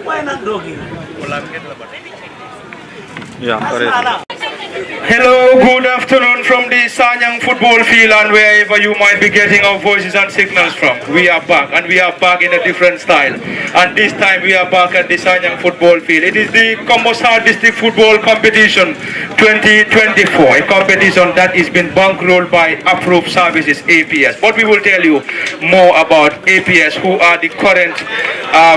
Why not doggy? Yeah, Hello, good afternoon from the Sanyang football field and wherever you might be getting our voices and signals from. We are back, and we are back in a different style. And this time we are back at the Sanyang football field. It is the Kombo South District Football Competition 2024, a competition that has been bankrolled by Approved Services APS. But we will tell you more about APS, who are the current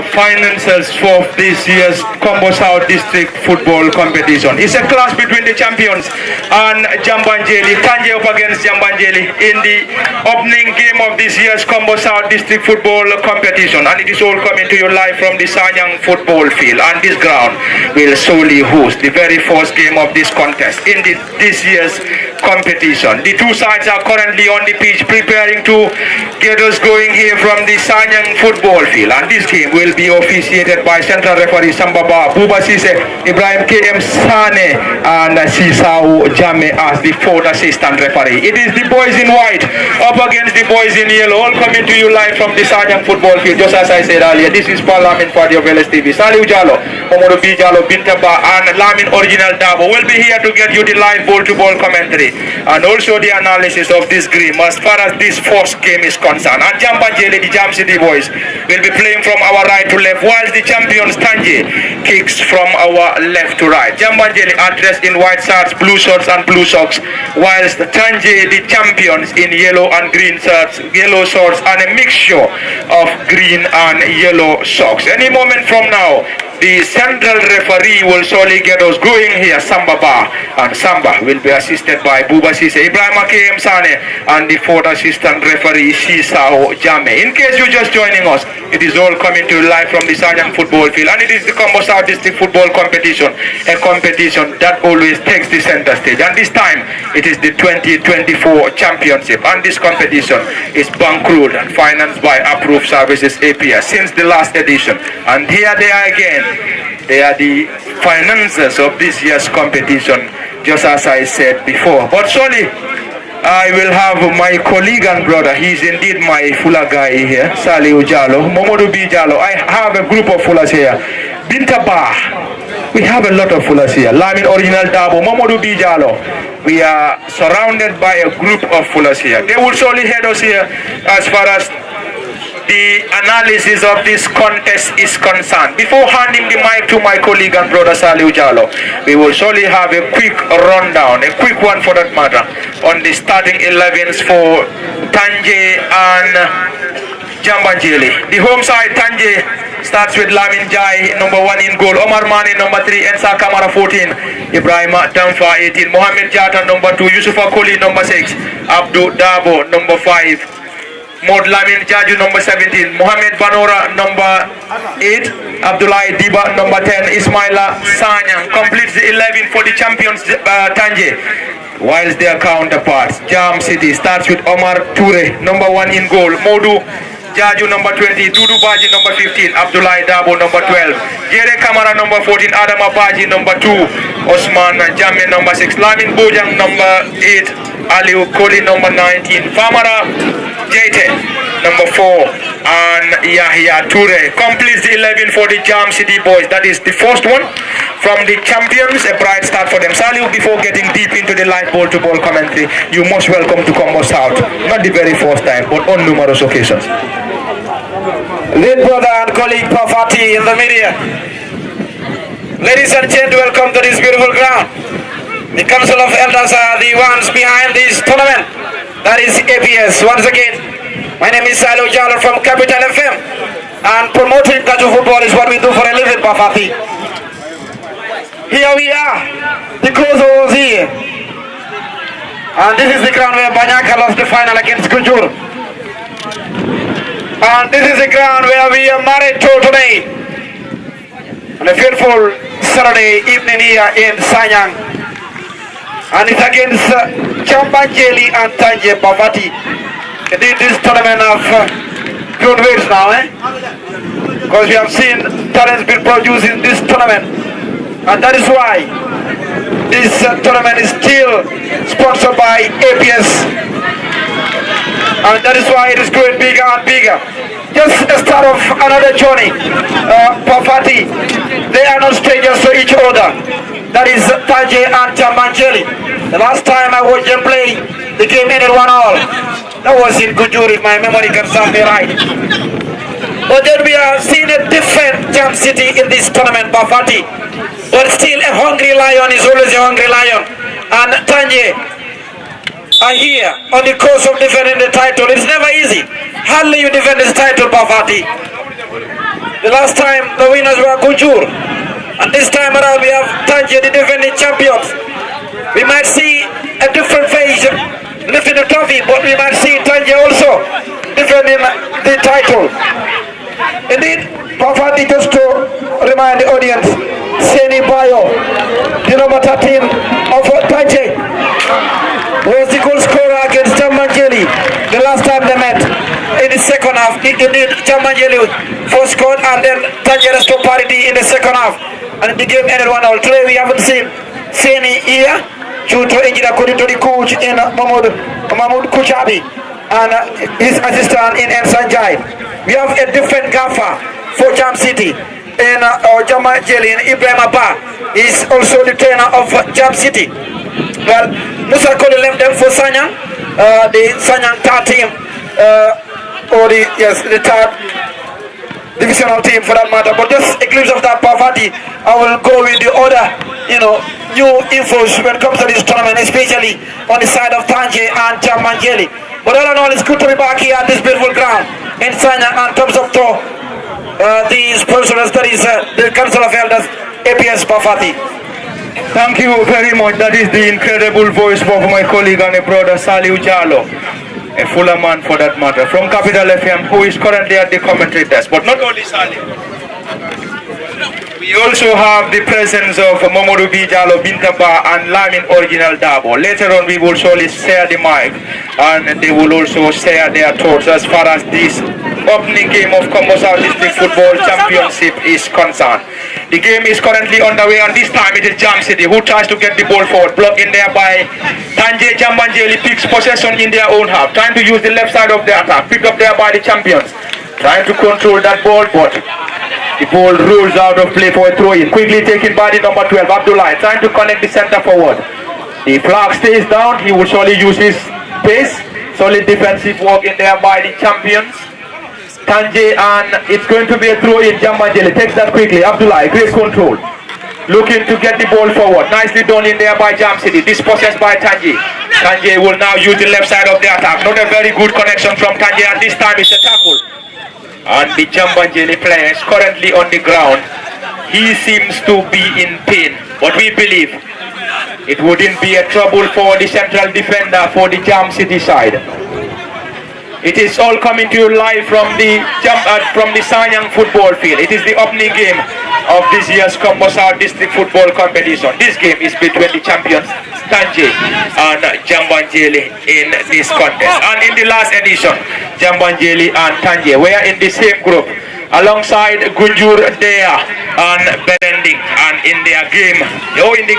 financiers for this year's Kombo South District Football Competition. It's a clash between the champions and Jambanjelly. Tanji up against Jambanjelly in the opening game of this year's Kombo South District Football Competition, and it is all coming to you live from the Sanyang football field. And this ground will solely host the very first game of this contest in this year's competition. The two sides are currently on the pitch preparing to get us going here from the Sanyang football field, and this game will be officiated by central referee Sambaba Buba Sise, Ibrahim KM Sane and Sisao Jame as the fourth assistant referee. It is the boys in white up against the boys in yellow, all coming to you live from the Sanyang football field. Just as I said earlier, this is Parliament for the Oveles TV. Saliu Jalo, Momodu B Jalo, Bintaba and Lamin Original Dabo will be here to get you the live ball-to-ball commentary and also the analysis of this game as far as this first game is concerned. And Jambanjelly, the Jam City boys, will be playing from our right to left, whilst the champions Tanji kicks from our left to right. Jambanjelly are dressed in white shirts, blue shorts and blue socks, whilst Tanji, the champions, in yellow and green shirts, yellow shorts and a mixture of green and yellow socks. Any moment from now, the central referee will surely get us going here, Samba Bar, and Samba will be assisted by Buba Sise, Ibrahim KM Sane, and the fourth assistant referee Sisao Jame. In case you're just joining us, it is all coming to you live from the Sanyang football field, and it is the Kombo South District Football Competition, a competition that always takes the center stage. And this time, it is the 2024 championship, and this competition is bankrolled and financed by Approved Services APS since the last edition. And here they are again. They are the financiers of this year's competition, just as I said before. But surely, I will have my colleague and brother. He is indeed my Fula guy here, Saliu Jalo, Momodu B Jalo. I have a group of Fulas here. Bintaba, we have a lot of Fulas here. Lamin Original Dabo, Momodu B Jalo. We are surrounded by a group of Fulas here. They will surely head us here as far as the analysis of this contest is concerned. Before handing the mic to my colleague and brother Saliu Jalo, we will surely have a quick rundown, a quick one for that matter, on the starting 11s for Tanji and Jambanjelly. The home side, Tanji, starts with Lamin Jai, number 1 in goal, Omar Mani, number 3, Ensa Kamara, 14, Ibrahim Damfa, 18, Mohamed Jata, number 2, Yusufa Koli, number 6, Abdul Dabo, number 5, Mod Lamin Jaju, number 17, Mohamed Banora, number 8, Abdullah Diba, number 10, Ismaila Sanyang completes the 11 for the champions Tanji, whilst their counterparts Jam City starts with Omar Toure, number 1 in goal, Modu Jaju, number 20, Dudu Baji, number 15, Abdullah Dabo, number 12, Jere Kamara, number 14, Adam Abaji, number 2, Osman Jame, number 6, Lamin Bojang, number 8, Aliu Koli, number 19, Famara Jete, number 4, and Yahya Toure completes the 11 for the Jam City boys. That is the first one from the champions, a bright start for them. Saliu, before getting deep into the live ball-to-ball commentary, you most welcome to Kombo South. Not the very first time, but on numerous occasions. Lead brother and colleague Pafati in the media. Ladies and gentlemen, welcome to this beautiful ground. The Council of Elders are the ones behind this tournament. That is APS. Once again, my name is Saliu Jalo from Capital FM, and promoting Kaju football is what we do for a living, Pafati. Here we are, the closer was here, and this is the ground where Banyaka lost the final against Kujur. And this is the ground where we are married to today, on a beautiful Saturday evening here in Sanyang. And it's against Jambanjelly and Tanji Pafati. Indeed, this tournament of good weights now, because we have seen talents being produced in this tournament, and that is why this tournament is still sponsored by APS. and that is why it is growing bigger and bigger. Just the start of another journey. Pafati, they are not strangers to each other. That is Tanji and Jambanjelly. The last time I watched them play, the game ended 1-1. That was in Gunjur, if my memory can serve me right. But then we are seeing a different Jam City in this tournament, Pafati. But still, a hungry lion is always a hungry lion. And Tanji are here on the course of defending the title. It's never easy. Hardly you defend this title, Pafati. The last time the winners were Gunjur. And this time around we have Tanji, the defending champions. We might see a different phase lifting the trophy, but we might see Tanji also defending the title. Indeed, Pafati, just to remind the audience, Seni Bayo, the number 13 of Tanji, was the goal scorer against Jambanjelly the last time they met in the second half. Indeed, Jambanjelly first scored and then Tanji restored parity in the second half. And the game ended 1-0. Today we haven't seen Seni here due to injury according to the coach in Mahmoud Kuchabi and his assistant in Sanjay. We have a different gaffer for Jam City in Jambanjelly, and Ibrahim Abba is also the trainer of Jam City. Well, Musa Koli left them for Sanyang, the Sanyang third team, or the third divisional team for that matter. But just a glimpse of that, Pafati. I will go with the other, new infos when it comes to this tournament, especially on the side of Tanji and Jambanjelly. But all in all, it's good to be back here at this beautiful ground in Sanyang, and thumbs up to the sponsors, that is the Council of Elders, APS, Pafati. Thank you very much. That is the incredible voice of my colleague and a brother Saliu Jalo, a fuller man for that matter, from Capital FM, who is currently at the commentary desk. But not only Saliu, we also have the presence of Mamadou B. Jalo, Bintaba and Lamin Original Dabo. Later on we will surely share the mic and they will also share their thoughts as far as this opening game of Kombo South District Football Championship is concerned. The game is currently underway, and this time it is Jam City who tries to get the ball forward. Blocked in there by Tanji. Jambanjelly picks possession in their own half, trying to use the left side of the attack. Picked up there by the champions, trying to control that ball, but the ball rolls out of play for a throw-in. Quickly taken by the number 12, Abdullah, trying to connect the center forward. The flag stays down. He will surely use his pace. Solid defensive work in there by the champions. Tanji, and it's going to be a throw in. Jambanjelly takes that quickly. Abdullah, great control. Looking to get the ball forward. Nicely done in there by Jam City. Dispossessed by Tanji. Tanji will now use the left side of the attack. Not a very good connection from Tanji, and this time it's a tackle. And the Jambanjelly player is currently on the ground. He seems to be in pain, but we believe it wouldn't be a trouble for the central defender for the Jam City side. It is all coming to you live from the Sanyang football field. It is the opening game of this year's Kombo South District Football Competition. This game is between the champions Tanji and Jambanjelly in this contest. And in the last edition, Jambanjelly and Tanji were in the same group alongside Gunjur Dea and Benending, and in the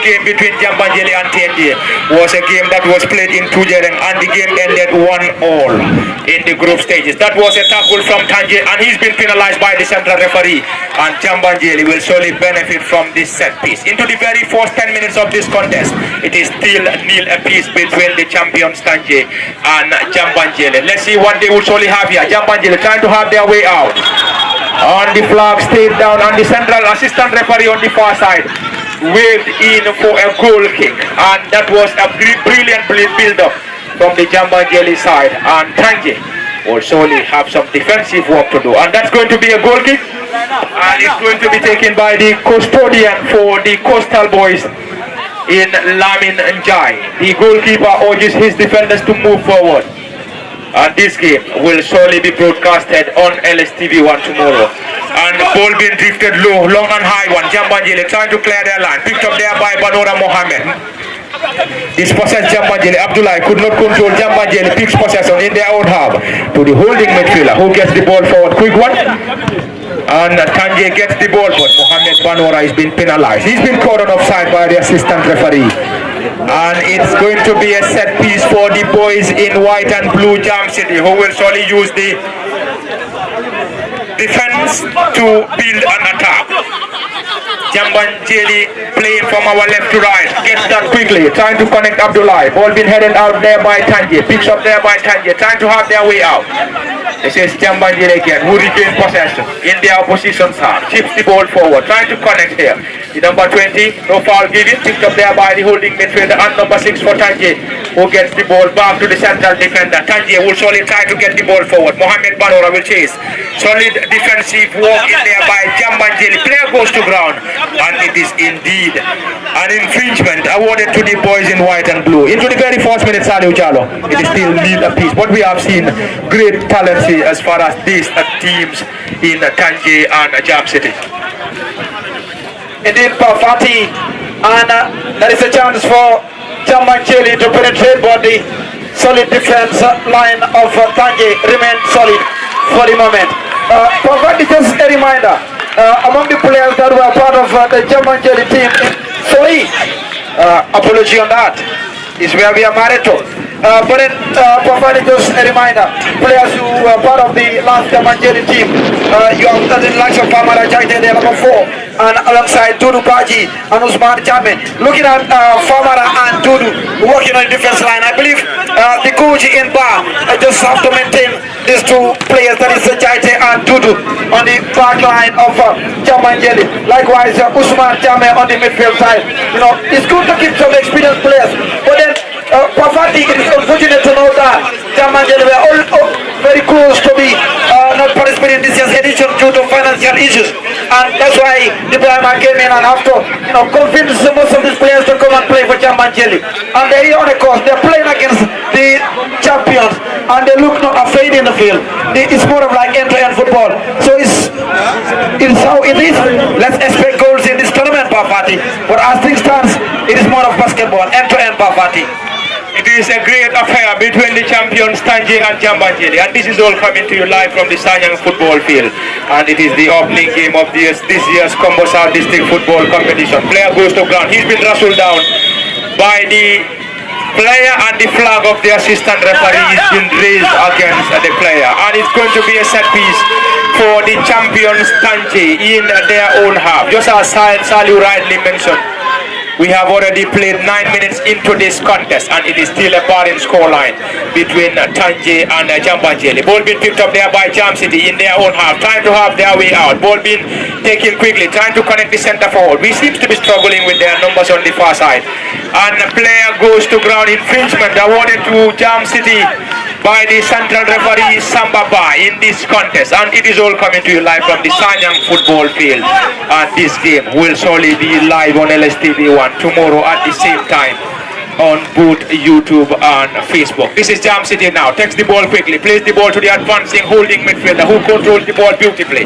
game between Jambanjelly and Tanji was a game that was played in Tujereng, and the game ended 1-1 in the group stages. That was a tackle from Tanji, and he's been penalized by the central referee, and Jambanjelly will surely benefit from this set piece. Into the very first 10 minutes of this contest, it is still nil apiece between the champions Tanji and Jambanjelly. Let's see what they will surely have here. Jambanjelly trying to have their way out. On the flag stayed down, and the central assistant referee on the far side waved in for a goal kick, and that was a brilliant build-up from the Jambanjelly side, and Tanji will surely have some defensive work to do, and that's going to be a goal kick, and it's going to be taken by the custodian for the Coastal Boys in Lamin Njai. The goalkeeper urges his defenders to move forward. And this game will surely be broadcasted on LSTV1 tomorrow. And the ball being drifted low, long and high one. Jambanjelly trying to clear their line. Picked up there by Banora Mohammed. Dispossessed Jambanjelly. Abdullah could not control Jambanjelly. Picks possession in their own half to the holding midfielder who gets the ball forward. Quick one. And Tanji gets the ball, but Mohammed Banora has been penalized. He's been caught on offside by the assistant referee. And it's going to be a set piece for the boys in white and blue Jam City, who will surely use the defense to build an attack. Jambanjelly playing from our left to right, gets that quickly, trying to connect Abdullah. Ball being headed out there by Tanji, picks up there by Tanji, trying to have their way out. This is Jambanjelly again, who regains possession in their opposition's hand, chips the ball forward, trying to connect here. The number 20, no foul given, picked up there by the holding midfielder, and number 6 for Tanji, who gets the ball back to the central defender. Tanji will surely try to get the ball forward. Mohamed Banora will chase. Solid defensive work in there by Jambanjelly. Player goes to ground, and it is indeed an infringement awarded to the boys in white and blue. Into the very first minute, Saliu Jallo. It is still nil apiece, but we have seen great talent as far as these teams in Tanji and Jam City. Indeed, Pafati, and there is a chance for Jambanjelly to penetrate, but the solid defense line of Tanji remains solid for the moment. Pafati, just a reminder, among the players that were part of the Jambanjelly team, sorry, apology on that, is where we are married to. But then, Pafati, just a reminder, players who were part of the last Jambanjelly team, you have the likes of Famara Jaite, the number 4, and alongside Dudu Kaji and Usman Jame. Looking at Famara and Dudu working on the defense line, I believe the coach in Bar just have to maintain these two players, that is Jaite and Dudu, on the back line of Jambanjelly. Likewise, Usman Jame on the midfield side. You know, it's good to keep some experienced players, but then Pafati, it is unfortunate to know that Jambanjelly were all very close to be not participating in this year's edition due to financial issues, and that's why the Brahma came in and have to, convince most of these players to come and play for Jambanjelly. And they're here on the course, they're playing against the champions, and they look not afraid in the field. It's more of like end-to-end football. So it's how it is. Let's expect goals in this tournament, Pafati. But as things stand, it is more of basketball, end-to-end, Pafati. It is a great affair between the champions Tanji and Jambanjelly, and this is all coming to you live from the Sanyang football field, and it is the opening game of this year's Kombo South District Football Competition. Player goes to ground. He's been wrestled down by the player, and the flag of the assistant referee has been raised against the player, and it's going to be a set piece for the champions Tanji in their own half. Just as Saliu rightly mentioned, we have already played 9 minutes into this contest, and it is still a barren scoreline between Tanji and Jambanjelly. Ball being picked up there by Jam City in their own half, trying to have their way out. Ball being taken quickly, trying to connect the centre forward. We seem to be struggling with their numbers on the far side. And the player goes to ground. Infringement awarded to Jam City by the central referee Sambaba in this contest, and it is all coming to you live from the Sanyang football field. And this game will surely be live on LSTV1 tomorrow at the same time on both YouTube and Facebook. This is Jam City now. Takes the ball quickly, plays the ball to the advancing holding midfielder who controls the ball beautifully.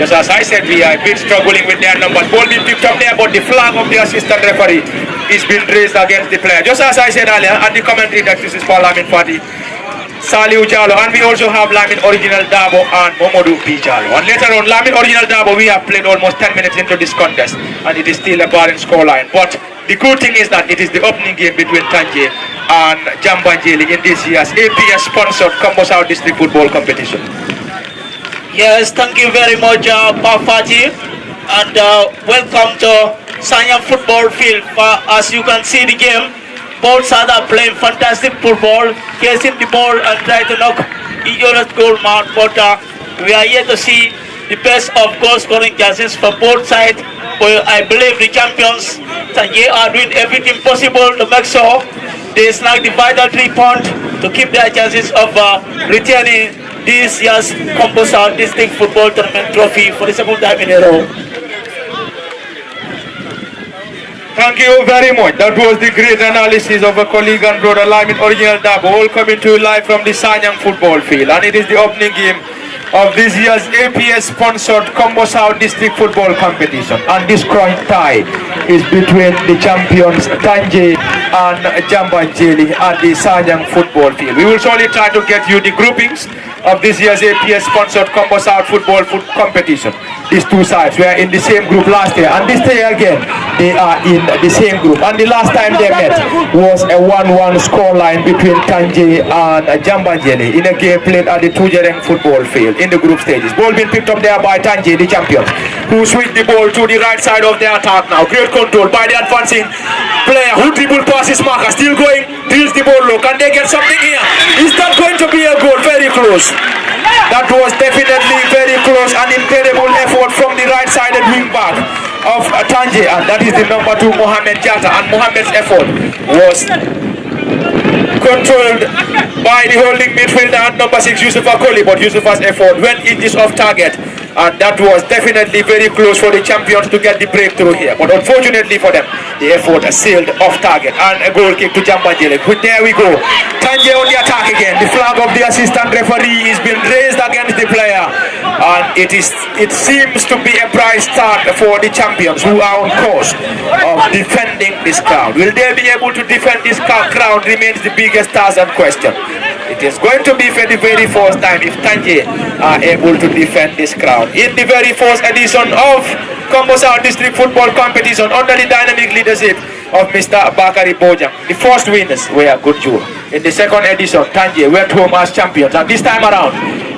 Just as I said, we are a bit struggling with their numbers. Ball being picked up there, but the flag of the assistant referee is being raised against the player. Just as I said earlier at the commentary that this is for Lamin Fati, Saliu Jallo, and we also have Lamin Original Dabo and Momodu P. Jallo. And later on, Lamin Original Dabo, we have played almost 10 minutes into this contest, and it is still a barren scoreline. But the good thing is that it is the opening game between Tanji and Jambanjelly in this year's APS sponsored Kombo South District Football Competition. Yes, thank you very much, Pafati, and welcome to Sanyang football field. As you can see the game, both sides are playing fantastic football, chasing the ball and trying to knock each other's goal mark. But we are here to see the best of goal scoring chances for both sides. But I believe the champions Tanji are doing everything possible to make sure they snag the vital 3 points to keep their chances of retaining this year's Kombo South District Football Tournament trophy for the second time in a row. Thank you very much. That was the great analysis of a colleague and brother Lamin Original Dabo, all coming to you live from the Sanyang football field. And it is the opening game of this year's APS sponsored Kombo South District Football Competition. And this current tie is between the champions Tanji and Jambanjelly at the Sanyang football field. We will surely try to get you the groupings of this year's APS sponsored Kombo South Football Competition. these two sides were in the same group last year, and this year again they are in the same group. And the last time they met was a 1-1 scoreline between Tanji and Jambanjelly in a game played at the Tujereng football field in the group stages. Ball being picked up there by Tanji, the champions, who switch the ball to the right side of their attack now. Great control by the advancing player who dribble passes marker, still going, drills the ball low. Can they get something here? Is that going to be a goal? Very close. That was definitely very close. An incredible effort from the right-sided wing back of Tanji, and that is the number 2 Mohamed Jata, and Mohamed's effort was controlled by the holding midfielder and number 6 Yusuf Akoli, but Yusuf's effort went in this off target, and that was definitely very close for the champions to get the breakthrough here, but unfortunately for them the effort sailed off target, and a goal kick to Jambanjelly. There we go, Tanji on the attack again. The flag of the assistant referee is being raised against the player, and it seems to be a bright start for the champions, who are on course of defending this crowd. Will they be able to defend this crowd? Remains the biggest task and question. It is going to be for the very first time if Tanji are able to defend this crowd. In the very first edition of Kombo South District Football Competition under the dynamic leadership of Mr. Bakari Bojang, the first winners were Gunjur. In the second edition, Tanji went home as champions, and this time around,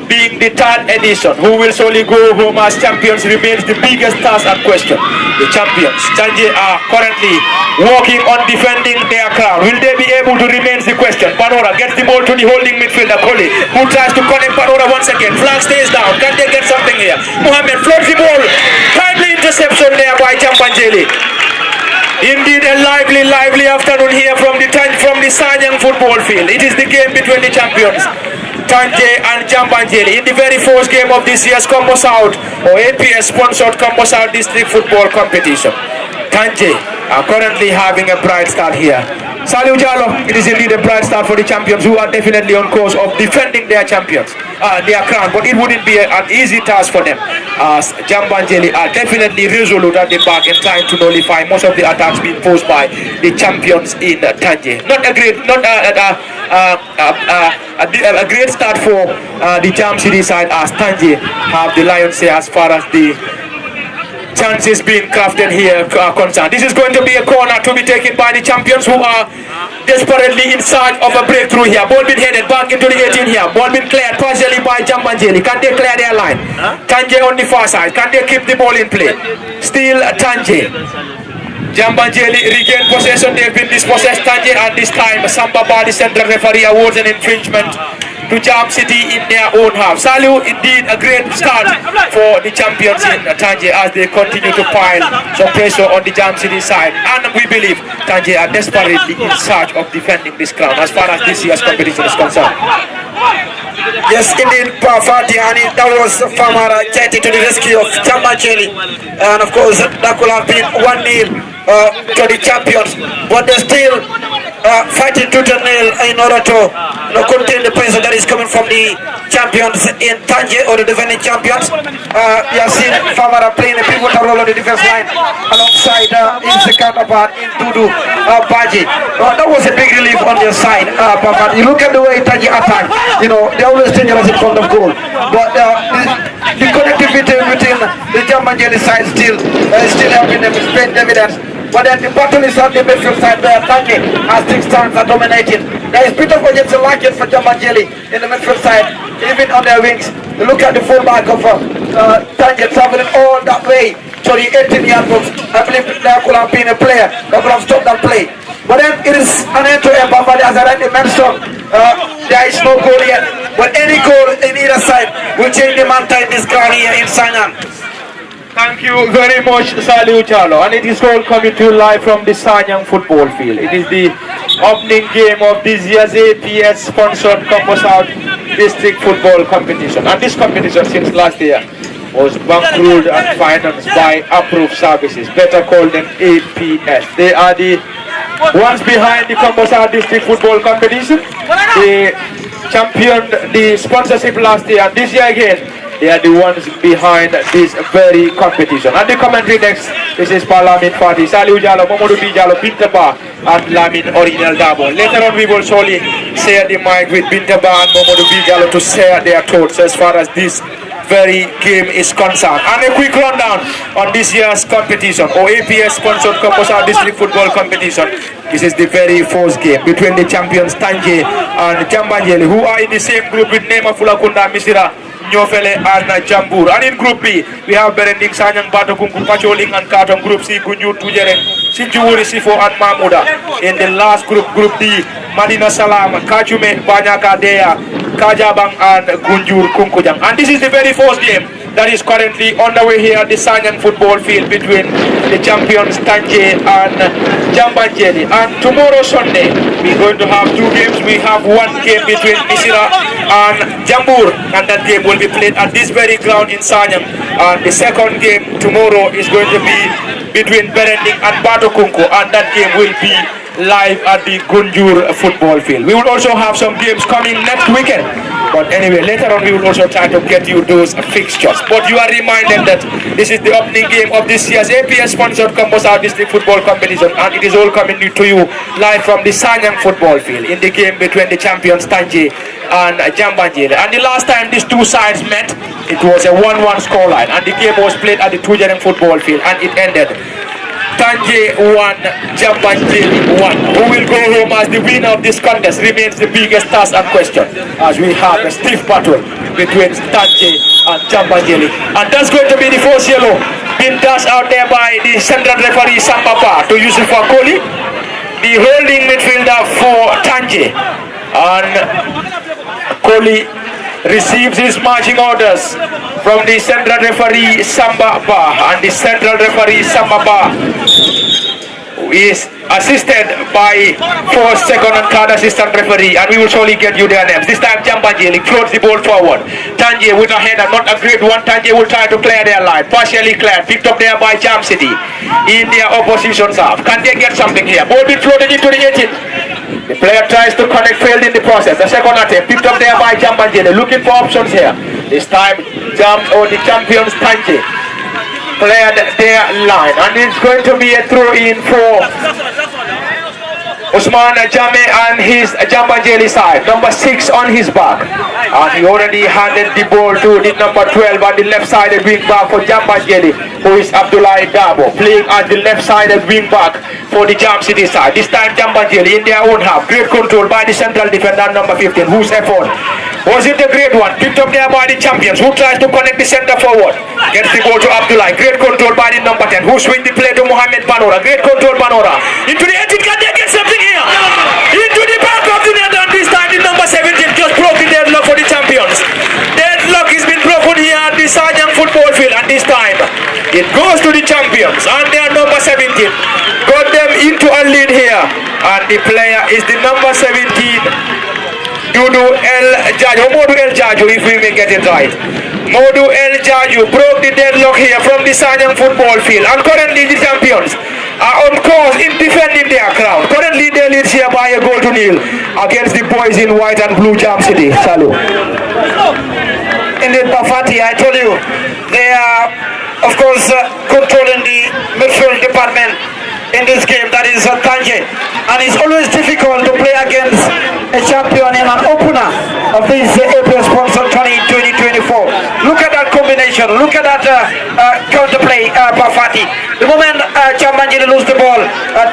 being the third edition, who will solely go home as champions remains the biggest task and question. The champions, Tanji, are currently working on defending their crown. Will they be able to remain the question? Panora gets the ball to the holding midfielder, Koli, who tries to connect Panora once again. Flag stays down. Can they get something here? Mohamed floats the ball. Timely interception there by Jambanjelly. Indeed, a lively afternoon here from the Sanyang football field. It is the game between the champions, Tanji and Jambanjelly, in the very first game of this year's Kombo South or APS sponsored Kombo South District Football Competition. Tanji are currently having a bright start here. Saliu Jalo, it is indeed a bright start for the champions, who are definitely on course of defending their champions, their crown, but it wouldn't be an easy task for them, as Jambanjelly are definitely resolute at the back and trying to nullify most of the attacks being posed by the champions in Tanji. Not a great start for the Jam City side, as Tanji have the Lions here as far as the chances being crafted here are concerned. This is going to be a corner to be taken by the champions, who are desperately in search of a breakthrough here. Ball being headed back into the 18 here. Ball being cleared partially by Jambanjelly. Can they clear their line? Tanji on the far side. Can they keep the ball in play? Still Tanji. Jambanjelly regain possession. They've been dispossessed. Tanji, and this time Samba Bar, the central referee, awards an infringement to Jam City in their own half. Salu, indeed a great start for the champions in Tanji as they continue to pile some pressure on the Jam City side, and we believe Tanji are desperately in search of defending this crown as far as this year's competition is concerned. Yes, indeed, Pafati, and that was Famara Cheti to the rescue of Jambanjelly, and of course that could have been 1-0 to the champions, but they're still fighting tooth and nail in order to contain the pressure that is coming from the champions in Tanji, or the defending champions. We have seen Famara playing a pivotal role on the defense line alongside his counterpart in Dudu Baji. That was a big relief on their side. You look at the way Tanji attack, they're always dangerous in front of goal, but the connectivity within the Jambanjelly side still helping them spread evidence. But then the battle is on the midfield side where Tanji has 6 times are dominating. There is a bit of urgency lacking for Jambanjelly in the midfield side, even on their wings. You look at the fullback of Tanji traveling all that way to the 18-yard box. I believe there could have been a player that could have stopped that play. But then it is an end to end, but as I already mentioned, there is no goal yet. But any goal in either side will change the manta in this ground here in Sanyang. Thank you very much, Saliu Jalo, and it is all coming to you live from the Sanyang football field. It is the opening game of this year's APS sponsored Kombo South District Football Competition. And this competition since last year was bankrolled and financed by Approved Services, better called than APS. They are the ones behind the Kombo South District Football Competition. They championed the sponsorship last year, and this year again they are the ones behind this very competition. And the commentary next, this is Lamin Fati, Saliu Jalo, Momodu Bijalo, Bintaba, and Lamin Original Dabo. Later on we will surely share the mic with Bintaba and Momodu Bijalo to share their thoughts as far as this very game is concerned. And a quick rundown on this year's competition, or APS sponsored Kombo District Football Competition. This is the very first game between the champions Tanji and Jambanjelly, who are in the same group with Nema Fulakunda Misira, Nyofele and Jambur. And in Group B, we have Berending Sanyang Batokungu Pacholing and Karton. Group C, Gunjur Tujere, Sinjuuri Sifo and Mahmuda. In the last group, Group D, Madina Salam, Kajume Banyaka Dea, Kajabang and Gunjur Kunkujang. And this is the very first game that is currently underway here at the Sanyan football field between the champions Tanji and Jambanjelly. And tomorrow Sunday, we're going to have two games. We have one game between Misira and Jambur, and that game will be played at this very ground in Sanyang. And the second game tomorrow is going to be between Berending and Batokunku, and that game will be live at the Gunjur football field. We will also have some games coming next weekend, but anyway, later on we will also try to get you those fixtures. But you are reminded that this is the opening game of this year's APS sponsored Kombo District Football Competition, and it is all coming to you live from the Sanyang football field in the game between the champions Tanji and Jambanjelly. And the last time these two sides met, it was a 1-1 scoreline, and the game was played at the Tujereng football field, and it ended Tanji 1, Jambanjelly 1. Who will go home as the winner of this contest remains the biggest task and question, as we have a stiff battle between Tanji and Jambanjelly. And that's going to be the first yellow being dashed out there by the central referee Sambapa to Yusuf Akoli, the holding midfielder for Tanji. And Akoli receives his marching orders from the central referee Sambapa, and the central referee Sambapa is assisted by first, second and third assistant referee, and we will surely get you their names. This time Jambanjelly floats the ball forward. Tanji with a header, not a great one. Tanji will try to clear their line, partially cleared, picked up there by Jam City in their opposition's half. Can they get something here? Ball being floated into the 18th. The player tries to connect, failed in the process. The second attempt picked up there by Jambanjelly, looking for options here. This time the champions Tanji cleared their line, and it's going to be a throw-in for Usman Jame and his Jambanjelly side. Number 6 on his back, and he already handed the ball to the number 12 on the left-sided wing back for Jambanjelly, who is Abdullah Dabo, playing at the left-sided wing back for the Jam City side. This time Jambanjelly in their own half. Great control by the central defender number 15, whose effort was it a great one, picked up there by the champions, who tries to connect the center forward, gets the ball to Abdullah. Great control by the number 10, who swings the play to Mohamed Banora. Great control Banora into the 18. Can they get something here? Into the back of the net, and this time the number 17 just broke the deadlock for the champions. Deadlock has been broken here at the Sanyang football field, and this time it goes to the champions, and their number 17 got them into a lead here, and the player is the number 17, Modu El Jaju, if we may get it right. Modu El Jaju broke the deadlock here from the Sanyang football field, and currently the champions are on course in defending their crown. Currently they lead here by a goal to nil against the boys in white and blue Jam City. Salut. Indeed, Bafati, I told you, they are of course controlling the midfield department in this game, that is Tanji, and it's always difficult to play against a champion and an opener of this APS sponsored 2024. Look at that combination, look at that counterplay, Bafati. The moment Jambanjelly lose the ball,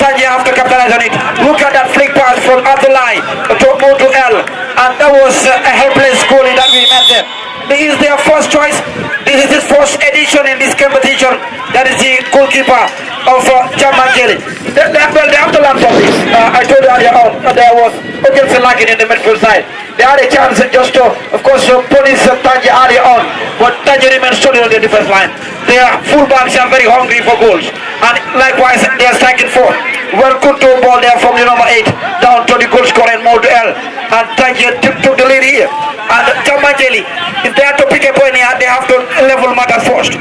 Tanji have to capitalize on it. Look at that flick pass from Abdullah to Modu El, and that was a helpless goalie that we met there. This is their first choice. This is his first edition in this competition. That is the goalkeeper of Jambanjelly. They have to learn from this. I told you earlier on, there was Ogilson Lakin in the midfield side. They had a chance just to, of course, punish Tanji earlier on, but Tanji remains solid on the defense line. Their fullbacks are very hungry for goals, and likewise they are striking forward. Well controlled ball there from the number 8 down to the goal scorer Modu El, and Tanji took the lead here. And Jambanjelly, if they have to pick a point here, they have to level matters first.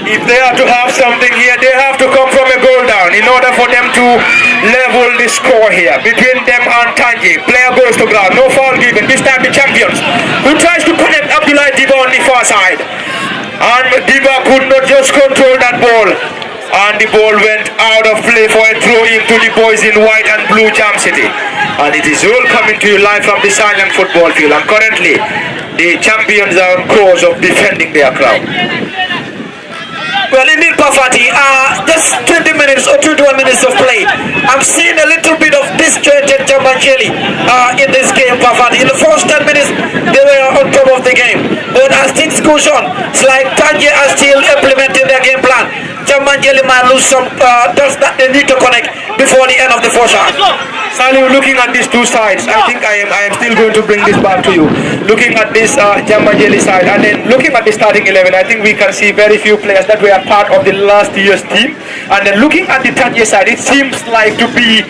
If they are to have something here, they have to come from a goal down in order for them to level the score here between them and Tanji. Player goes to ground, no foul given. This time the champions, who tries to connect Abdullah Diba on the far side, and Diba could not just control that ball, and the ball went out of play for a throw in to the boys in white and blue Jam City. and it is all coming to you live from the Sanyang football field. And currently, the champions are on course of defending their crown. Well, indeed, Pafati, just 20 minutes or 21 minutes of play. I'm seeing a little bit of disjointed Jambanjelly in this game, Pafati. In the first 10 minutes, they were on top of the game. But as things go on, it's like Tanji are still implementing their game plan. Jambanjelly might lose some dots that they need to connect before the end of the first half. Sally, looking at these two sides, I think I am still going to bring this back to you. Looking at this Jambanjelly side and then looking at the starting 11, I think we can see very few players that were part of the last year's team. And then looking at the Tanji side, it seems like to be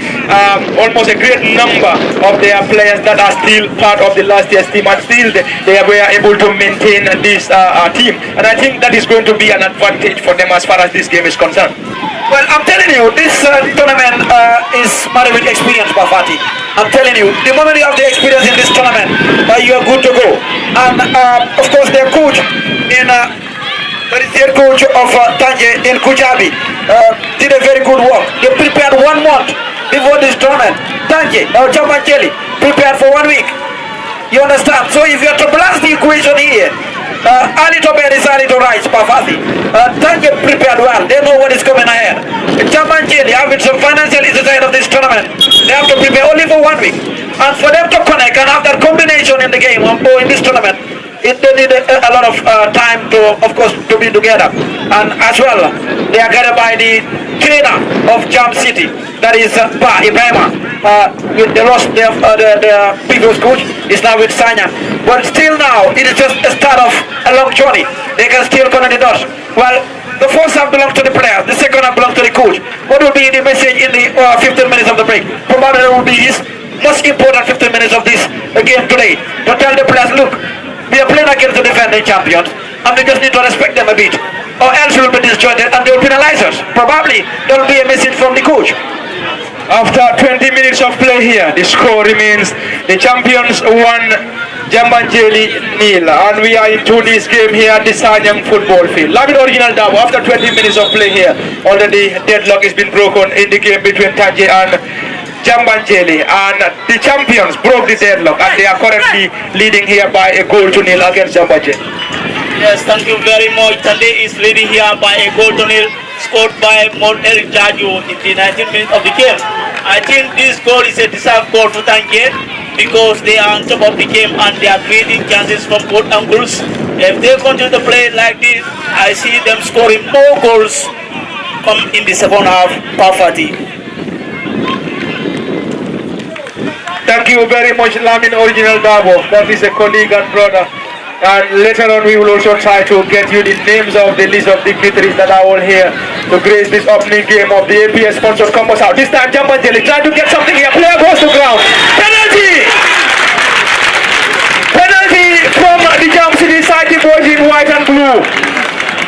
almost a great number of their players that are still part of the last year's team, and still they were able to maintain this team. And I think that is going to be an advantage for them as far as this game is concerned. Well, I'm telling you, this tournament is married with experience, Bafati. I'm telling you, the moment you have the experience in this tournament, you are good to go. And of course, their coach the coach of Tanji in Kujabi did a very good work. They prepared 1 month before this tournament. Tanji, Jambanjelly, prepared for 1 week. You understand? So if you are to balance the equation here, early to bed is early to rise, Pafati. Tanji prepared well. They know what is coming ahead. Jambanjelly, having some financial issues ahead of this tournament, they have to prepare only for 1 week. And for them to connect and have that combination in the game or in this tournament, they need a lot of time to, of course, to be together. And as well, they are guided by the trainer of Jam City, that is Pa Ibrahima. They lost their previous coach, is now with Sanya. But still now, it is just a start of a long journey. They can still connect the dots. Well, the first half belongs to the players, the second half belongs to the coach. What will be the message in the 15 minutes of the break? Probably it will be his most important 15 minutes of this game today. To tell the players, look, we are playing against the defending champions, and we just need to respect them a bit, or else we will be disjointed and they will penalize us. Probably there will be a message from the coach. After 20 minutes of play here, the score remains the champions 1, Jambanjelly 0, and we are into this game here at the Sanyang football field. Labid Original Dabo, after 20 minutes of play here, already deadlock has been broken in the game between Tanji and Jambanjelly, and the champions broke the deadlock and they are currently leading here by a goal to 0 against Jambanjelly. Yes, thank you very much. Tanji is leading here by a goal to 0, scored by Eric Jaju in the 19th minute of the game. I think this goal is a deserved goal for Tanji because they are on top of the game and they are creating chances from both angles. If they continue to play like this, I see them scoring more goals come in the second half. Perfectly. Thank you very much, Lamin Original Dabo. That is a colleague and brother. And later on, we will also try to get you the names of the list of dignitaries that are all here to grace this opening game of the APS sponsored Kombo South. This time, Jambanjelly trying to get something here. Player goes to ground. Penalty! Penalty from the Jam City side, the boys in white and blue.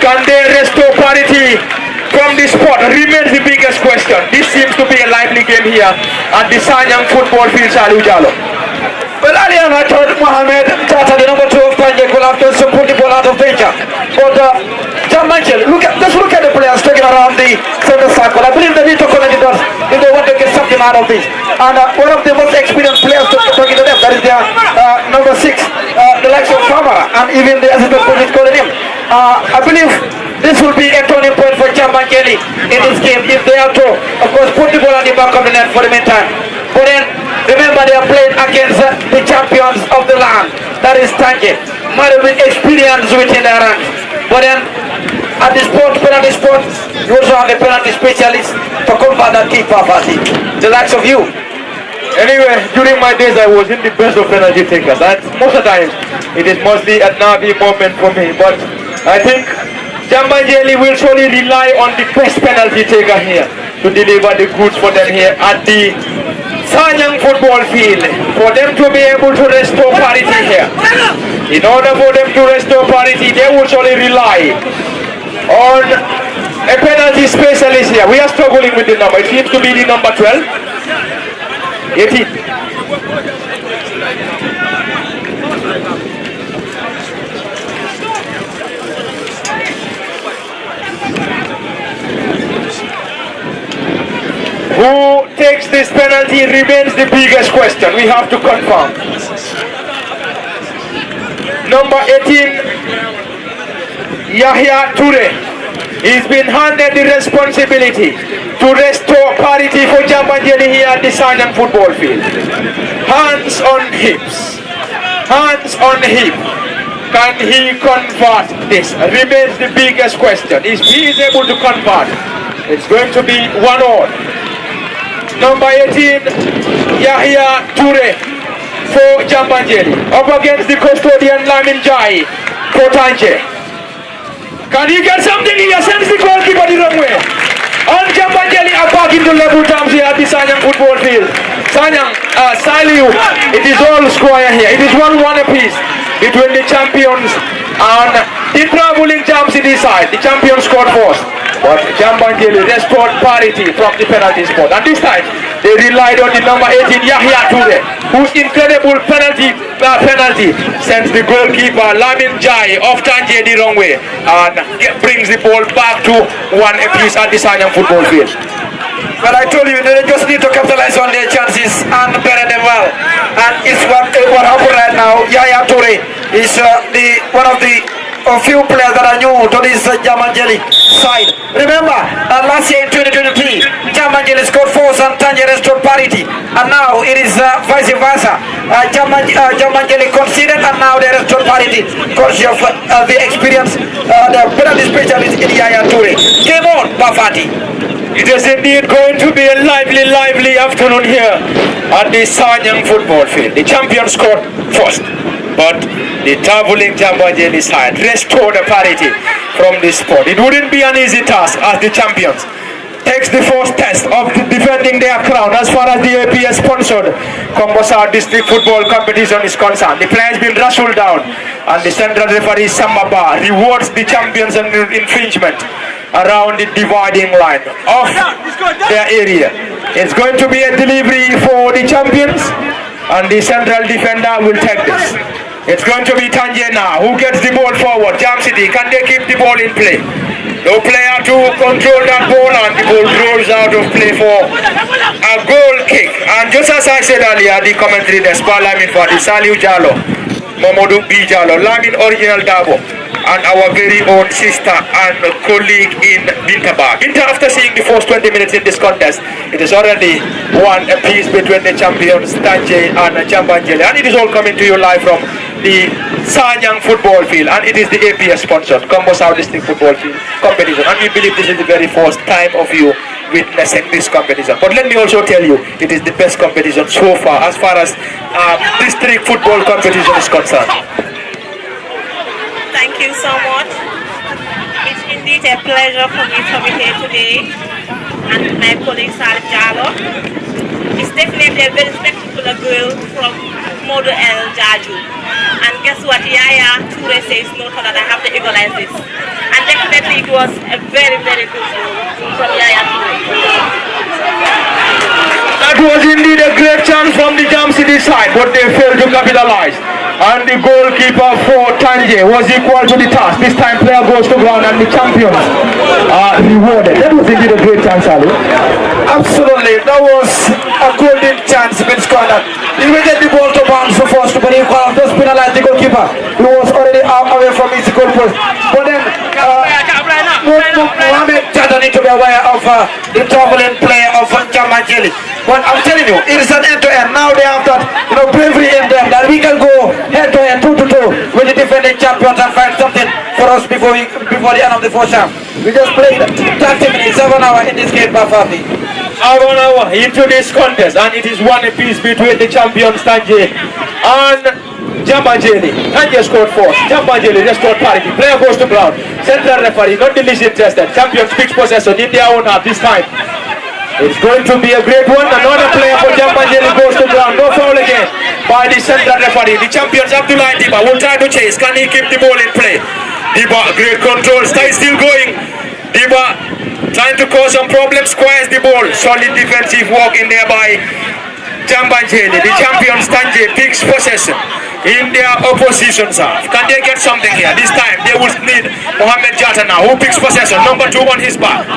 Can they restore parity from the spot? Remains the biggest question. This seems to be a lively game here at the Sanyang football field, Salu Jalo. Well, earlier I thought Mohamed Tata, the number 2 of Tanji, could have done some put the ball out of danger. But Jambanjelly, just look at the players taking around the center circle. I believe they need to connect the dots if they want to get something out of this. And one of the most experienced players talking to them, that is their number 6, the likes of Famara, and even the assistant coach is calling him. I believe this will be a turning point for Jambanjelly in this game if they are to, of course, put the ball on the back of the net for the meantime. But then, remember they are playing against the champions of the land, that is Tanji, married with experience within their ranks. But then, at this sport, penalty sport, you also have a penalty specialist to combat that keeper party, the likes of you. Anyway, during my days I was in the best of penalty takers, and most of the times it is mostly a nervy moment for me. But I think Jambanjelly will surely rely on the best penalty taker here to deliver the goods for them here at the Sanyang football field, for them to be able to restore parity here. In order for them to restore parity, they will surely rely on a penalty specialist here. We are struggling with the number. It seems to be the number 12. 18. Who takes this penalty remains the biggest question. We have to confirm. Number 18, Yahya Toure, he's been handed the responsibility to restore parity for Jambanjelly here at the Sanyang football field. Hands on hips. Hands on hip. Can he convert this? Remains the biggest question. If he is able to convert, it's going to be 1-all. Number 18, Yahya Toure for Jambanjelly. Up against the custodian Lamin Jai for Tanji. Can he get something here? Sends the goalkeeper the wrong way. On Jambanjelly are back into level terms here at the Sanyang football field. Sanyang, Saliu, it is all square here. It is 1-1 apiece between the champions and the traveling Jam City side. The champions scored first, but Jambanjelly restored parity from the penalty spot. And this time, they relied on the number 18, Yahya Toure, whose incredible penalty sends the goalkeeper Lamin Jai off Tanji the wrong way and brings the ball back to 1 apiece at the Sanyang football field. Well, I told you, they just need to capitalize on their chances and bury them well. And it's what happened right now. Yahya Toure is one of the few players that are new to this Jambanjelly side. Remember, last year in 2023, Jambanjelly scored 4 and Tanji restored parity. And now it is vice versa. Jambanjelly conceded and now they restored parity. Because of the experience, the penalty specialist in Yahya Toure. Game on, Bafati. It is indeed going to be a lively afternoon here at the Sanyang football field. The champions scored first, but the traveling Jambanjelly side restored the parity from this spot. It wouldn't be an easy task as the champions takes the first test of defending their crown as far as the APS sponsored Kombo district football competition is concerned. The play has been rustled down and the central referee Sambaba rewards the champions on infringement around the dividing line of their area. It's going to be a delivery for the champions and the central defender will take this. It's going to be Tanji now who gets the ball forward. Jam City, can they keep the ball in play? No player to control that ball and the ball rolls out of play for a goal kick. And just as I said earlier, the commentary, the Spa Lamin for the Saliu Jalo, Momodu B Jalo, Lamin Original Dabo, and our very own sister and colleague in Binta. Binta, after seeing the first 20 minutes in this contest, it is already 1 apiece between the champions Tanji and Jambanjelly, and it is all coming to you live from the Sanyang football field, and it is the APS sponsored Kombo South District football field competition, and we believe this is the very first time of you witnessing this competition. But let me also tell you, it is the best competition so far as district football competition is concerned. Thank you so much. It's indeed a pleasure for me to be here today and my colleague Salim Jalo. It's definitely a very spectacular girl from Model El Jaju. And guess what? Yahya Toure says no so that I have to equalize this. And definitely it was a very, very good goal from Yahya Toure. That was indeed a great chance from the Jam City side, but they failed to capitalize. And the goalkeeper for Tanji was equal to the task. This time player goes to ground and the champions are rewarded. That was indeed a great chance, Ali. Absolutely, that was a golden chance, Vince Conner. He will get the ball to bounce first, but he could have just penalized the goalkeeper. He was already away from his goal post. But then, Mohamed Jada need to be aware of the traveling play of Jambanjelly. But I'm telling you, it is an end-to-end. Now they have that, bravery in them that we can go head-to-head, toe-to-toe with the defending champions and find something for us before the end of the first half. We just played 30 minutes, 7 hours in this game, Bafati. 1 hour into this contest, and it is 1 apiece between the champions Tanji and Jambanjelly. Tanji scored 4. Jambanjelly restored parity. Player goes to ground. Central referee, not the least interested. Champions fixed possession in their own half this time. It's going to be a great one. Another player for Jambanjelly goes to ground. No foul again by the central referee. The champions Abdullah Diba will try to chase. Can he keep the ball in play? Diba, great control. Style still going. Diba trying to cause some problems. Squares the ball. Solid defensive work in there by Jambanjelly. The champions Tanji picks possession in their opposition's half. Can they get something here? This time they will need Mohamed Jata now, who picks possession. Number 2 on his back.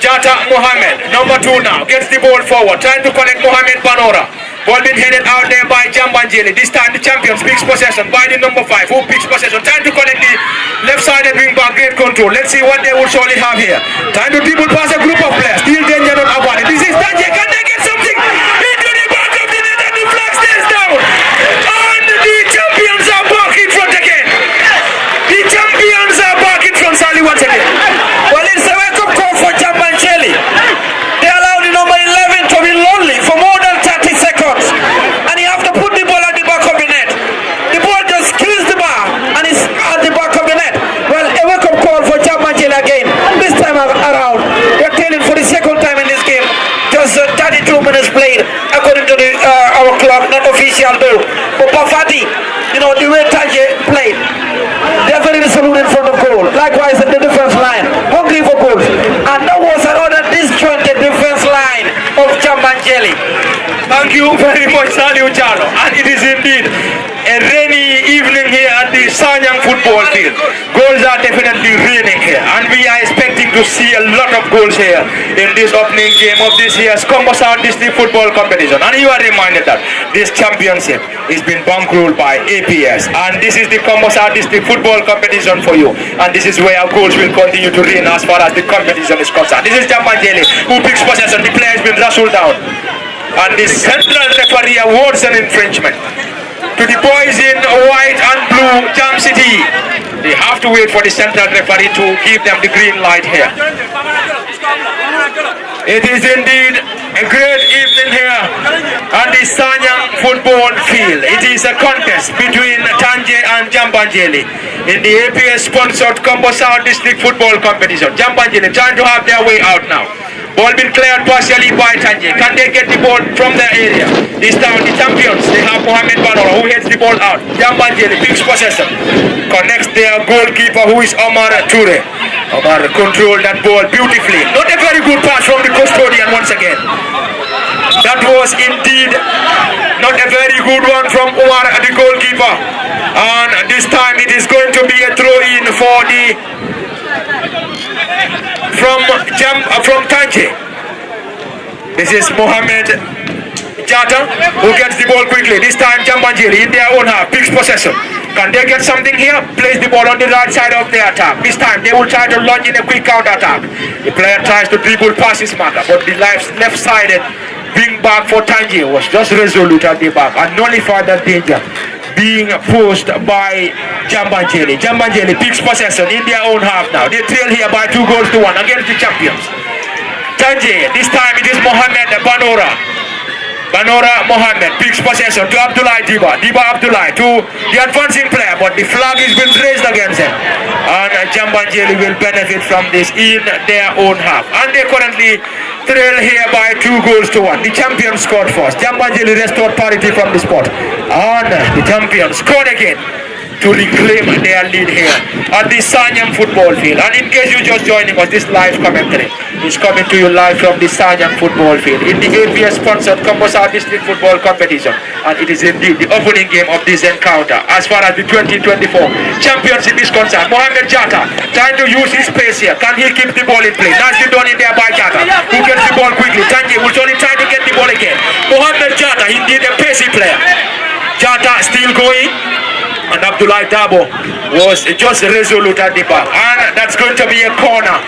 Jata Mohammed, number 2 now, gets the ball forward, trying to connect Mohammed Banora. Ball being headed out there by Jambanjelly. This time the champions picks possession by the number 5, who picks possession. Trying to connect the left-sided wing back, great control. Let's see what they will surely have here. Time to dribble past a group of players. Still danger not avoided. This is Tanji. Can they get something into the back of the net and the flag stays down? And the champions are back in front again. The champions are back in front, Sally, once again. Well, it's a wake-up call for Jambanjelly. They allow the number 11 to be lonely for more than 30 seconds. And you have to put the ball at the back of the net. The ball just kills the bar and it's at the back of the net. Well, a wake-up call for Jambanjelly again. This time around, they're tailing for the second time in this game. Just 32 minutes played, according to our clock, not official though. But Pafati, you know, the way Tanji played, they're very resolute in front of goal. Likewise, the defense line, hungry for goals. And that was another disjointed defense line of Jambanjelly. Thank you very much, Saliu Jalo. And it is indeed a rainy evening here at the Sanyang football field. Goals are definitely raining here, and we are expecting to see a lot of goals here in this opening game of this year's Kombo South District Football Competition. And you are reminded that this championship is being bankrolled by APS, and this is the Kombo South District Football Competition for you. And this is where our goals will continue to rain as far as the competition is concerned. This is Jambanjelly who picks possession. The player has been rustled down, and the central referee awards an infringement to the boys in white and blue, Jam City. They have to wait for the central referee to give them the green light here. It is indeed a great evening here on the Sanyang football field. It is a contest between Tanji and Jambanjelly in the APS-sponsored Kombo South District Football Competition. Jambanjelly trying to have their way out now. Ball been cleared partially by Tanji. Can they get the ball from their area? This time the champions, they have Mohammed Banora who heads the ball out. Jambanjelly picks possession. Connects their goalkeeper who is Omar Toure. Omar controlled that ball beautifully. Not a very good pass from the custodian once again. That was indeed not a very good one from Omar, the goalkeeper. And this time it is going to be a throw-in for the from Tanji. This is Mohammed Jata who gets the ball quickly. This time Jambanjelly in their own half picks possession. Can they get something here? Place the ball on the right side of the attack. This time they will try to launch in a quick counter attack. The player tries to dribble past his marker, but the left-sided wing back for Tanji was just resolute at the back and nullified that danger being posed by Jambanjelly. Jambanjelly picks possession in their own half now. They trail here by 2 goals to 1 against the champions. Tanji, this time it is Mohammed Banora. Banora Mohammed picks possession to Abdullah Diba. Diba Abdullah to the advancing player, but the flag has been raised against him. And Jambanjelly will benefit from this in their own half. And they currently trail here by 2 goals to 1. The champions scored first. Jambanjelly restored parity from the spot. And the champions scored again to reclaim their lead here at the Sanyang football field. And in case you're just joining us, this live commentary is coming to you live from the Sanyang football field in the APS-sponsored Kombo South District Football Competition. And it is indeed the opening game of this encounter as far as the 2024 championship is concerned. Mohammed Jata trying to use his pace here. Can he keep the ball in play? Nicely done in there by Jata, who gets the ball quickly. Tanji will only try to get the ball again. Mohammed Jata, indeed a pacey player. Jata still going. And Abdullah Dabo was just resolute at the back. And that's going to be a corner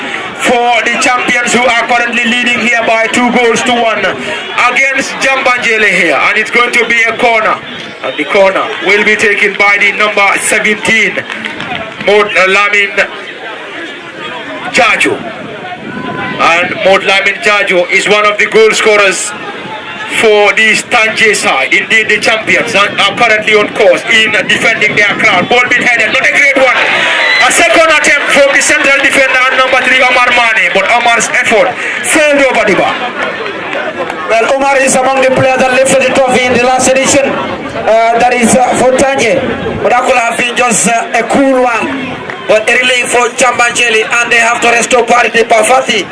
for the champions who are currently leading here by 2 goals to 1 against Jambanjelly here. And it's going to be a corner. And the corner will be taken by the number 17, Lamin Jaju. And Lamin Jaju is one of the goal scorers for the Tanji side. Indeed, the champions are currently on course in defending their crown. Ball being headed, not a great one. A second attempt from the central defender number 3, Omar Mane, but Omar's effort failed over the bar. Well, Omar is among the players that lifted the trophy in the last edition. That is for Tanji. But that could have been just a cool one. But a relay for Jambanjelly, and they have to restore parity Pafati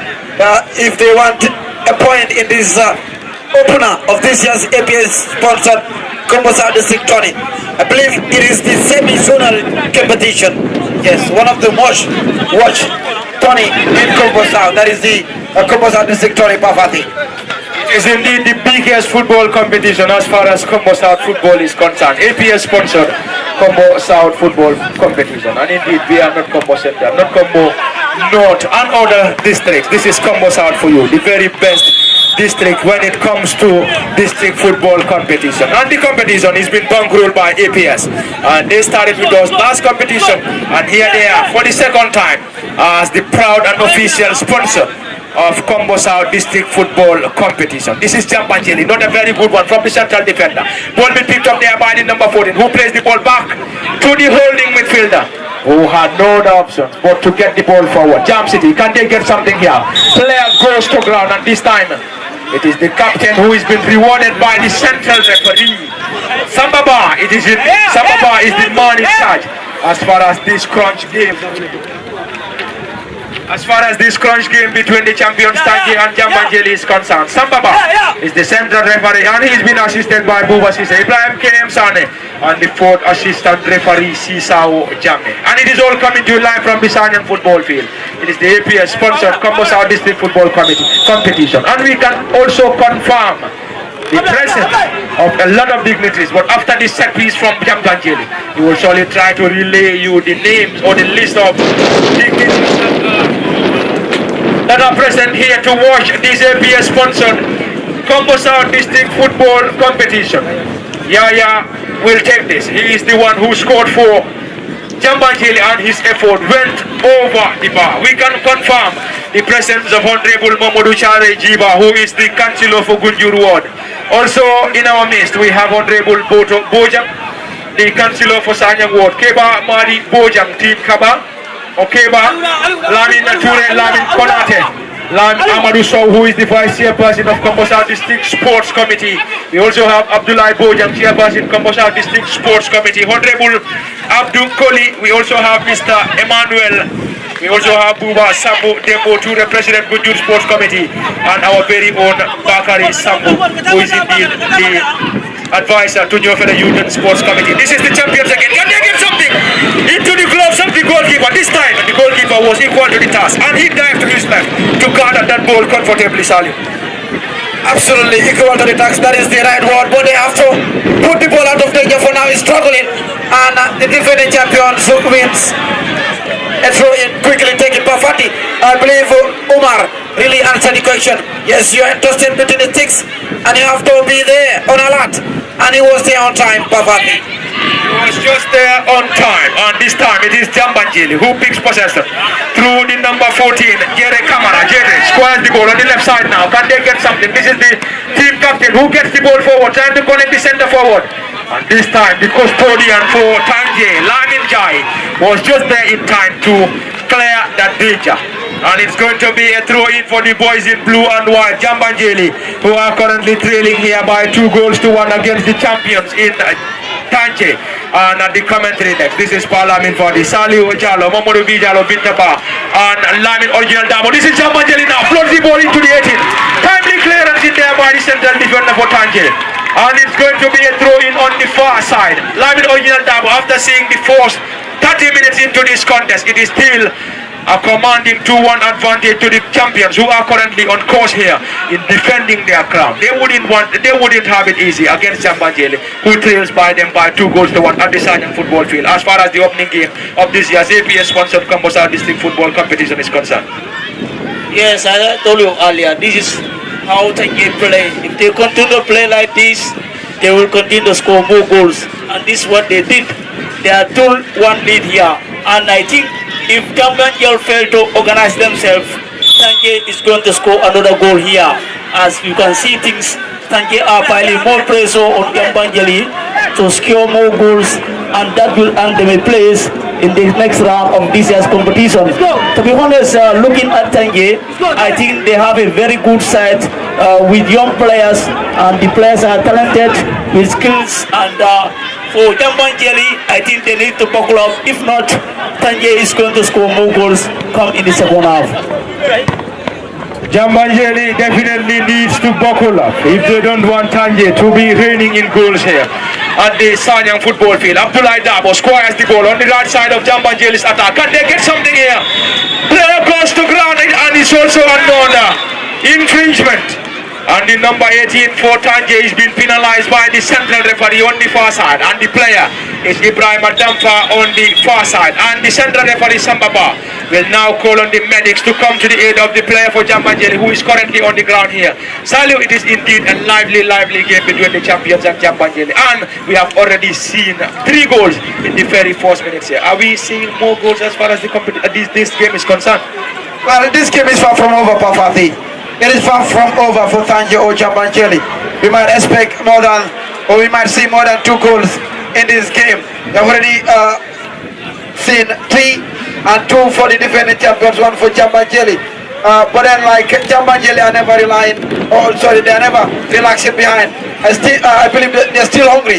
if they want a point in this opener of this year's APS-sponsored Kombo South District tourney. I believe it is the semi-zonal competition. Yes, one of the most watched tourney in Kombo South. That is the Kombo South District Tourney Pafati. It is indeed the biggest football competition as far as Kombo South football is concerned. APS sponsored Kombo South football competition, and indeed we are not Kombo Center, not Kombo North and other districts. This is Kombo South for you, the very best district when it comes to district football competition. And the competition is been bankrolled by APS, and they started with us last competition, and here they are for the second time as the proud and official sponsor of Kombo South District Football Competition. This is Jambanjelly, not a very good one from the central defender. Ball been picked up there by the number 14, who plays the ball back to the holding midfielder, who had no other options but to get the ball forward. Jam City, can they get something here? Player goes to ground, and this time it is the captain who has been rewarded by the central referee. Sambaba, Sambaba is the man in charge as far as this crunch game. As far as this crunch game between the champions Tanji and Jambanjelly is concerned, Sambaba is the central referee, and he's been assisted by Buba Sise, Ibrahim KM Sane, and the fourth assistant referee Sisao Jame. And it is all coming to you live from the Sanyan football field. It is the APS sponsored Kombo South District Football Competition, and we can also confirm the presence of a lot of dignitaries. But after this set piece from Jambanjelly, we will surely try to relay you the names or the list of dignitaries that are present here to watch this APS sponsored Kombo South District Football Competition. Yaya will take this. He is the one who scored for Jambanjelly, and his effort went over the bar. We can confirm the presence of Honorable Mamadou Chare Jiba, who is the councillor for Gunjuru Ward. Also in our midst we have Honorable Bojang, the councillor for Sanyang Ward. Keba Mari Bojang, Team Kaba. Okeba, Lamin Nature, Lamin Konate, Lam Amadou Sow, who is the vice chairperson of Kombo South District Sports Committee. We also have Abdullah Bojang, chairperson Kombo South District Sports Committee. Honorable Abdul Koli. We also have Mr. Emmanuel. We also have Buba Sambu Depo, the president of Gunjur Sports Committee, and our very own Bakari Sambu, who is indeed the advisor to New Federal Youth and Sports Committee. This is the champions again. Can they get something into the gloves of the goalkeeper? This time the goalkeeper was equal to the task, and he dived to his left to guard that ball comfortably, Salim. Absolutely equal to the task, that is the right word, but they have to put the ball out of danger. For now he's struggling, and the defending champion wins. A throw in, quickly taken by Fati. I believe Umar really answered the question. Yes, you are interested between the sticks, and you have to be there on alert, and he was there on time, Pafati. He was just there on time, and this time it is Jambanjelly who picks possession through the number 14, Jere Kamara. Jere squares the ball on the left side now. Can they get something? This is the team captain who gets the ball forward, trying to connect the center forward. And this time the custodian for Tanji, Lamin Jai, was just there in time to clear that danger. And it's going to be a throw in for the boys in blue and white, Jambanjelly, who are currently trailing here by 2-1 against the champions in Tanji. And at the commentary next, this is Lamin for the Saliu Jalo, Mamadou Bijalo Bintaba, and Lamin Original Damo. This is Jambanjelly now, floats the ball into the 18. Timely clearance in there by the central defender for Tanji. And it's going to be a throw in on the far side. Lamin Original Damo, after seeing the first 30 minutes into this contest, it is still a commanding 2-1 advantage to the champions, who are currently on course here in defending their crown. They wouldn't have it easy against Jambanjelly, who trails by them by 2-1 at the Sanyan football field. As far as the opening game of this year's APS sponsored Kombo South District Football Competition is concerned. Yes, I told you earlier, this is how Tanji play. If they continue to play like this, they will continue to score more goals, and this is what they did. They are 2-1 lead here, and I think if Jambanjelly fail to organize themselves, Tanji is going to score another goal here. As you can see, things Tanji are piling more pressure on Jambanjelly to score more goals, and that will earn them a place in the next round of this year's competition. To be honest, looking at Tanji, I think they have a very good side with young players, and the players are talented with skills, and for Jambanjelly, I think they need to buckle up. If not, Tanji is going to score more goals come in the second half. Jambanjelly definitely needs to buckle up if they don't want Tanji to be reigning in goals here at the Sanyang football field. Abdullah Dabo squares the ball on the right side of Jambanjelly's attack. Can they get something here? Player goes to to ground and it's also another infringement. And the number 18 for Tanji is being penalized by the central referee on the far side, and the player is Ibrahim Adamfa on the far side, and the central referee Sambaba will now call on the medics to come to the aid of the player for Jambanjelly, who is currently on the ground here. Salu, it is indeed a lively game between the champions and Jambanjelly, and we have already seen 3 goals in the very first minutes here. Are we seeing more goals as far as the this game is concerned? Well, this game is far from over, Pafati. It is far from over for Tanji or Jambanjelly. We might expect more than, or we might see more than 2 goals in this game. We have already seen 3 and 2 for the defending champions, 1 for Jambanjelly. But then, like, Jambanjelly are never relying, or sorry, they are never relaxing behind. I believe that they're still hungry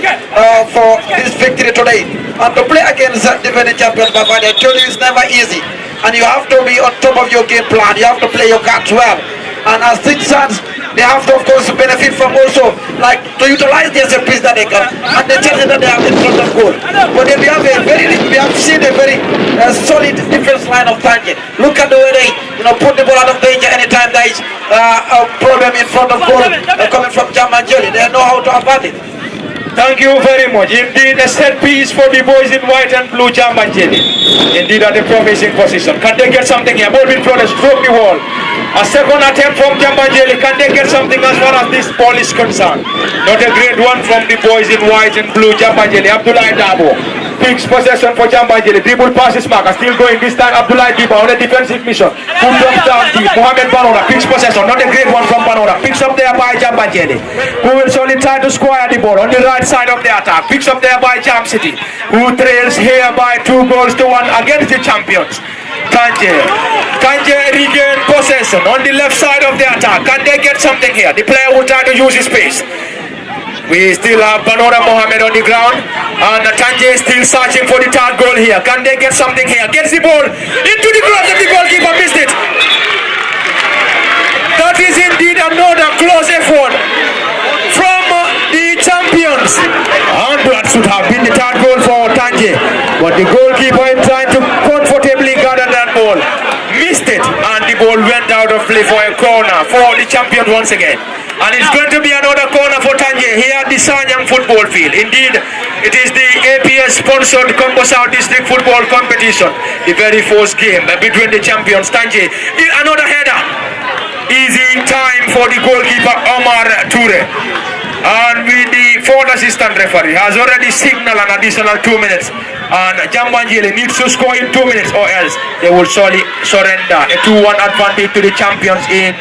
for this victory today. And to play against defending champions, but I told you it's never easy. And you have to be on top of your game plan. You have to play your cards well. And as things stand, they have to, of course, benefit from also, like, to utilize the SMPs that they got and the chances that they have in front of goal. But then we have seen a very solid defense line of Tanji. Look at the way they, put the ball out of danger anytime there is a problem in front of goal coming from Jambanjelly. They know how to avert it. Thank you very much. Indeed, a set piece for the boys in white and blue Jambanjelly. Indeed, at the promising position. Can they get something here? Ball in front, stroke the wall. A second attempt from Jambanjelly. Can they get something as far as this ball is concerned? Not a great one from the boys in white and blue Jambanjelly. Abdullah Dabo picks possession for Jambanjelly. Dribble passes marker. Still going this time. Abdullah Diba on a defensive mission. Who drops down deep. Mohamed Banora picks possession. Not a great one from Banora. Picks up there by Jambanjelly, who will surely try to square the ball on the right side of the attack. Picks up there by Jam City, who trails here by 2 goals to 1 against the champions. Tanji regain possession on the left side of the attack. Can they get something here? The player will try to use his pace. We still have Banora Mohamed on the ground, and Tanji is still searching for the 3rd goal here. Can they get something here? Gets the ball into the gloves of the goalkeeper, missed it. That is indeed another close effort from the champions, and that should have been the 3rd goal for Tanji, but the goalkeeper is trying to comfortably gather that ball, missed it, and the ball went out of play for a corner for the champions once again. And it's going to be another corner for Tanji here at the Sanyang football field. Indeed, it is the APS sponsored Kombo South District football competition, the very first game between the champions. Tanji, another header. Easy time for the goalkeeper Omar Toure. And with the 4th assistant referee has already signaled an additional 2 minutes. And Jambanjelly needs to score in 2 minutes, or else they will surely surrender a 2-1 advantage to the champions in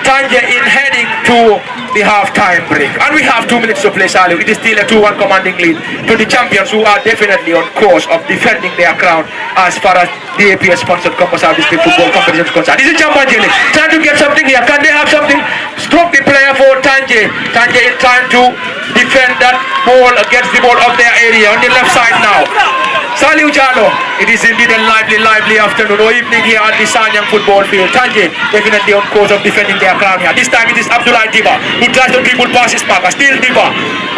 Tanji in heading to the half-time break. And we have 2 minutes to play, Salu. It is still a 2-1 commanding lead to the champions, who are definitely on course of defending their crown as far as the APS sponsored Kombo South District football competition is concerned. This is Jambanjelly trying to get something here. Can they have something? Stroke the player for Tanji. Tanji is trying to defend that ball, against the ball of their area on the left side now. Salu Jalo, it is indeed a lively afternoon or evening here at the Sanyang football field. Tanji definitely on course of defending their crown here. This time it is Abdullah Diba who tries to dribble past his marker. Still Diba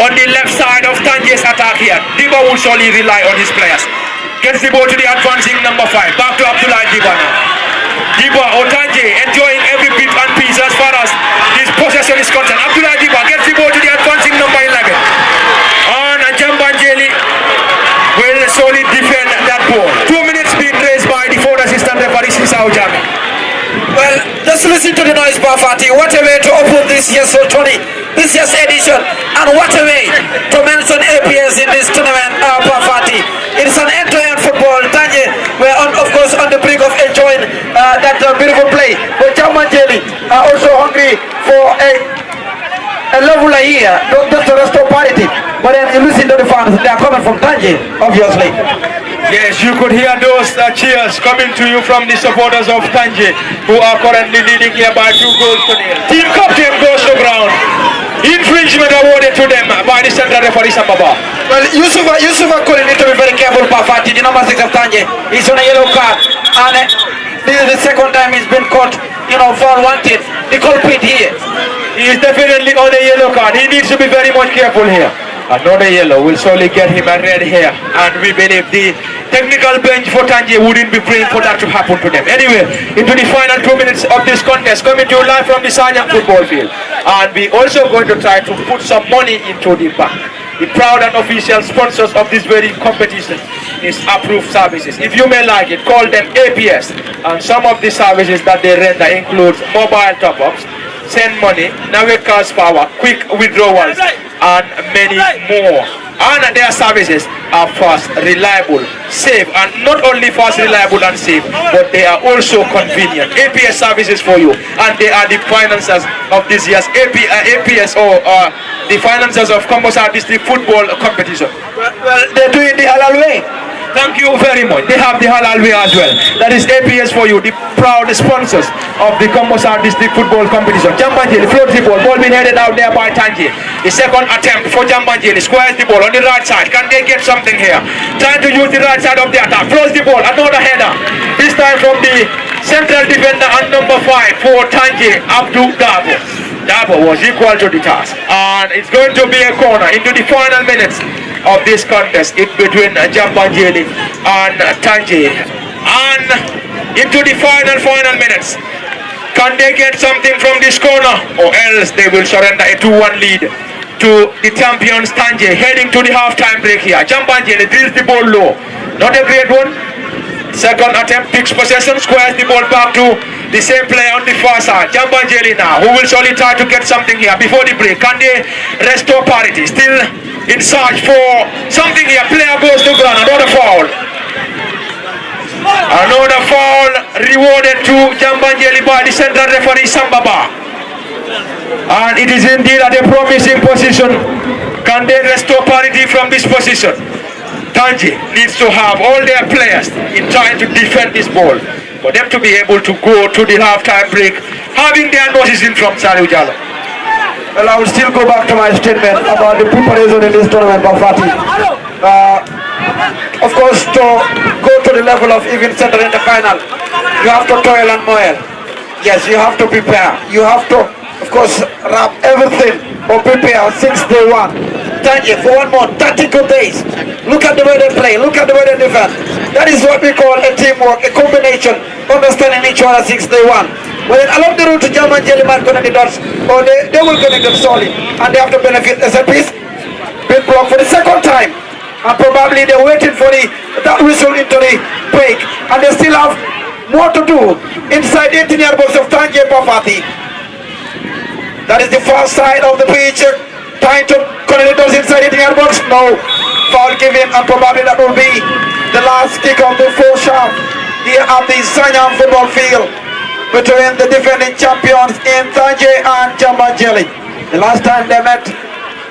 on the left side of Tanji's attack here. Diba will surely rely on his players. Gets the ball to the advancing number 5. Back to Abdullah Diba now. Diba or Tanji enjoying every bit and piece as far as his possession is concerned. Abdullah Diba gets the ball to the advancing number 11. And Jambanjelly will solely defend that ball. 2 minutes being raised by the 4th assistant referee Sisao Jami. Well, just listen to the noise, Bafati. What a way to open this year's Tony, this year's edition, and what a way to mention APS in this tournament, Bafati. It is an end-to-end football. Tanji, we're of course on the brink of enjoying that beautiful play. But Jambanjelly are also hungry for a level here, just to restore parity. But then you listen to the fans, they are coming from Tanji, obviously. Yes, you could hear those cheers coming to you from the supporters of Tanji, who are currently leading here by 2 goals to 0. Team captain goes to ground. Infringement awarded to them by the central referee Sambaba. Well, Yusufa Kuli need to be very careful, Pafati. The number 6 of Tanji is on a yellow card, and this is the 2nd time he's been caught, for wanted. The culprit here. He is definitely on a yellow card. He needs to be very much careful here. Another yellow will surely get him a red here, and we believe the technical bench for Tanji wouldn't be praying for that to happen to them. Anyway, into the final 2 minutes of this contest, coming to you live from the Sanyang football field. And we also going to try to put some money into the bank. The proud and official sponsors of this very competition is Approved Services. If you may like it, call them APS. And some of the services that they render includes mobile top-ups, send money, Naviga's power, quick withdrawals, and many more. And their services are fast, reliable, safe, and not only fast, reliable, and safe, but they are also convenient. APS services for you, and they are the financiers of this year's APS or the financiers of Kombo District Football Competition. Well, they're doing the halal way. Thank you very much. They have the halal way as well. That is APS for you, the proud sponsors of the Kombo District Football Competition. Jambanjelly floats the ball being headed out there by Tanji. The second attempt for Jambanjelly squares the ball on the right side. Can they get something here? Trying to use the right side of the attack. Floats the ball, another header. This time from the central defender and number 5 for Tanji, Abdul Dabo. Dabo was equal to the task. And it's going to be a corner into the final minutes of this contest between Jambanjelly and Tanji. And into the final minutes. Can they get something from this corner, or else they will surrender a 2-1 lead to the champions Tanji, heading to the half-time break here. Jambanjelly drills the ball low. Not a great one. Second attempt, picks possession, squares the ball back to the same player on the far side. Jambanjelly now, who will surely try to get something here before the break. Can they restore parity? Still in search for something here. Player goes to ground. Another foul. Another foul rewarded to Jambanjelly by the central referee Sambaba. And it is indeed at a promising position. Can they restore parity from this position? Tanji needs to have all their players in trying to defend this ball for them to be able to go to the half-time break having their noses in front. Saliu Jallow. Well, I will still go back to my statement about the preparation in this tournament, Bafati. Of course, to go to the level of even center in the final, you have to toil and moil. Yes, you have to prepare. You have to, of course, wrap everything or prepare since day one. Tanji, for 1 more 32 days. Look at the way they play. Look at the way they defend. That is what we call a teamwork, a combination, understanding each other since day one. Well, then along the route to Jambanjelly might connect the dots, or they will connect them solely, and they have to benefit as a piece. Big block for the second time, and probably they're waiting for that whistle into the break, and they still have more to do inside the 18-yard box of Tanji Pafati. That is the far side of the pitch. Trying to connect those inside the 18-yard box. No. Foul given, and probably that will be the last kick of the fourth half here at the Sanyang football field between the defending champions in Tanji and Jambanjelly. The last time they met,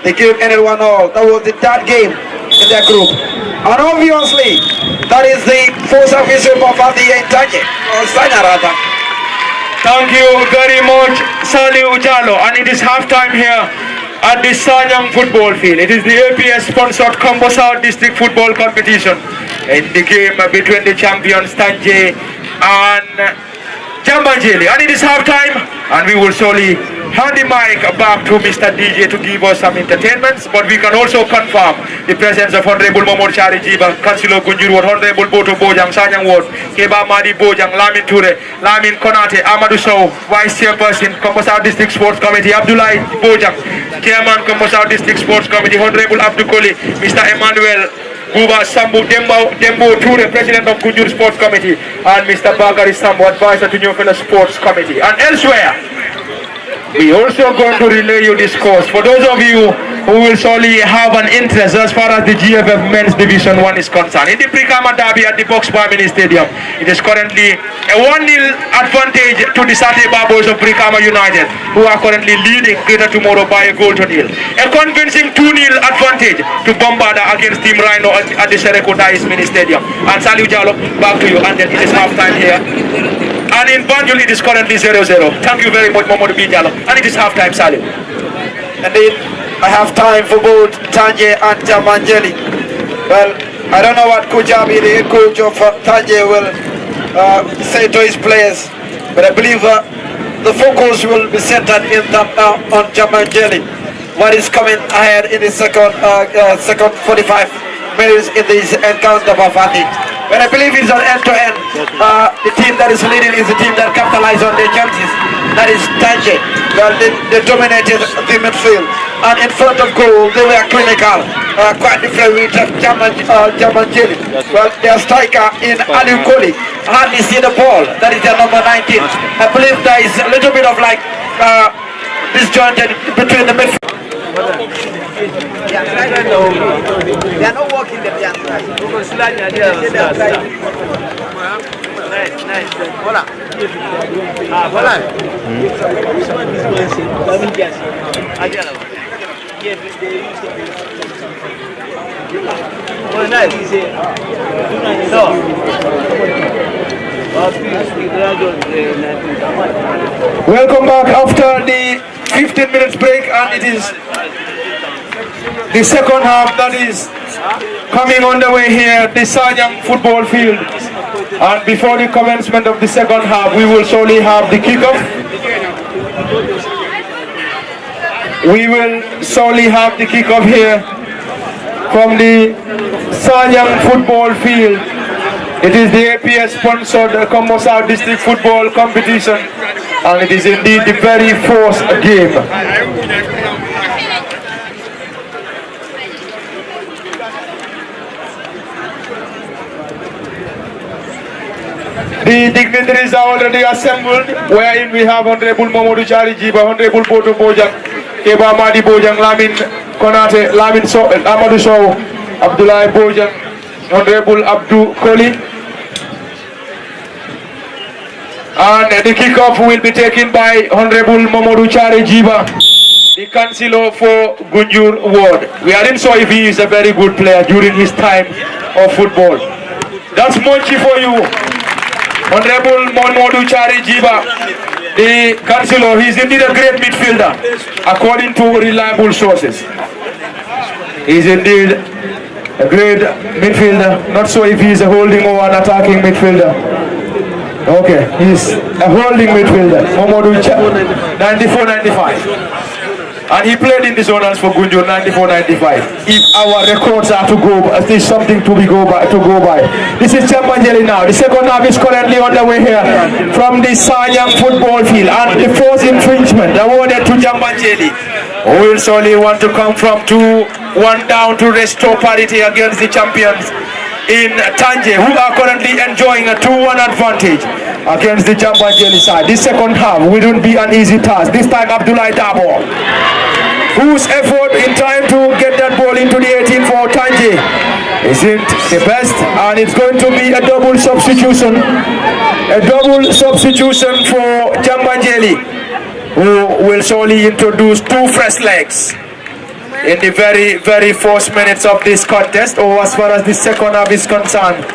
the game ended 1-0. That was the third game in their group. And obviously, that is the fourth official of the Tanji, or Sanyang rather. Thank you very much, Saliu Jallow. And it is half-time here at the Sanyang football field. It is the APS sponsored Kombo South District Football Competition in the game between the champions Tanji and Jambanjelly. And it is half time, and we will surely hand the mic back to Mr. DJ to give us some entertainments, but we can also confirm the presence of Honorable Momod Chari Jiba, Councillor Gunjur Ward, Honorable Boto Bojang, Sanyang Ward, Keba Madi Bojang, Lamin Ture, Lamin Konate, Amadou Sow, Vice Chairperson, Kombo South District Sports Committee, Abdoulaye Bojang, Chairman, Kombo South District Sports Committee, Honorable Abdou Koli, Mr. Emmanuel Buba Sambu Dembo Ture, President of Gunjur Sports Committee, and Mr. Bagari Sambu, Advisor to Newfield Sports Committee. And elsewhere, we also going to relay you this course. For those of you who will surely have an interest as far as the GFF Men's Division 1 is concerned, in the Brikama Derby at the Box Bar Mini Stadium, it is currently a 1-0 advantage to the Sate Babos of Brikama United, who are currently leading Greater Tomorrow by a goal to nil. A convincing 2-0 advantage to Bombada against Team Rhino at the Sereko Dais Mini Stadium. And Saliu Jallow, back to you, and then it is half time here. And in Banjul it is currently 0-0. Thank you very much, Momodou B. Jallow. And it is half time, Saliu. Indeed, I have time for both Tanji and Jambanjelly. Well, I don't know what Kujabi, the head coach of Tanji, will say to his players, but I believe the focus will be centered in them now on Jambanjelly. What is coming ahead in the second 45 minutes in this encounter, Bafati? But I believe it's an end-to-end. The team that is leading is the team that capitalized on their chances. That is Tanji. Well, they dominated the midfield. And in front of goal, they were clinical. Quite different with Jambanjelly. Well, their striker in Ali Koli hardly see the ball. That is their number 19. I believe there is a little bit of like disjointed between the midfield. They are not working the Welcome back after the 15 minutes break, and it is the second half that is coming on the way here at the Sanyang football field. And before the commencement of the second half, we will surely have the kickoff. We will surely have the kickoff here from the Sanyang football field. It is the APS sponsored Kombo South District football competition, and it is indeed the very first game. The dignitaries are already assembled, wherein we have Honorable Mamadou Chari Jiba, Honorable Boto Bojang, Keba Madi Bojang, Lamin Konate, Lamin Amadou Sow, Abdullah Bojang, Honorable Abdou Koli. And the kickoff will be taken by Honorable Mamadou Chari Jiba, the councillor for Gunjur Ward. We aren't sure if he is a very good player during his time of football. That's Monchi for you. Honorable Mamadou Chari Jiba, the councillor. He is indeed a great midfielder, according to reliable sources. He is indeed a great midfielder. Not sure if he is a holding or an attacking midfielder. Okay, he's a holding midfielder. Mamadou Chari, 94-95. And he played in the zonals for Gunjur 94-95. If our records are to go, there's something to go by. This is Jambanjelly now. The second half is currently on the way here from the Sanyang football field. And the first infringement awarded to Jambanjelly, who will surely want to come from 2-1 down to restore parity against the champions in Tanji, who are currently enjoying a 2-1 advantage against the Jambanjelly side. This second half wouldn't be an easy task. This time Abdullah Dabo, whose effort in trying to get that ball into the 18 for Tanji isn't the best, and it's going to be a double substitution. A double substitution for Jambanjelly, who will surely introduce two fresh legs in the very first minutes of this contest, or as far as the second half is concerned.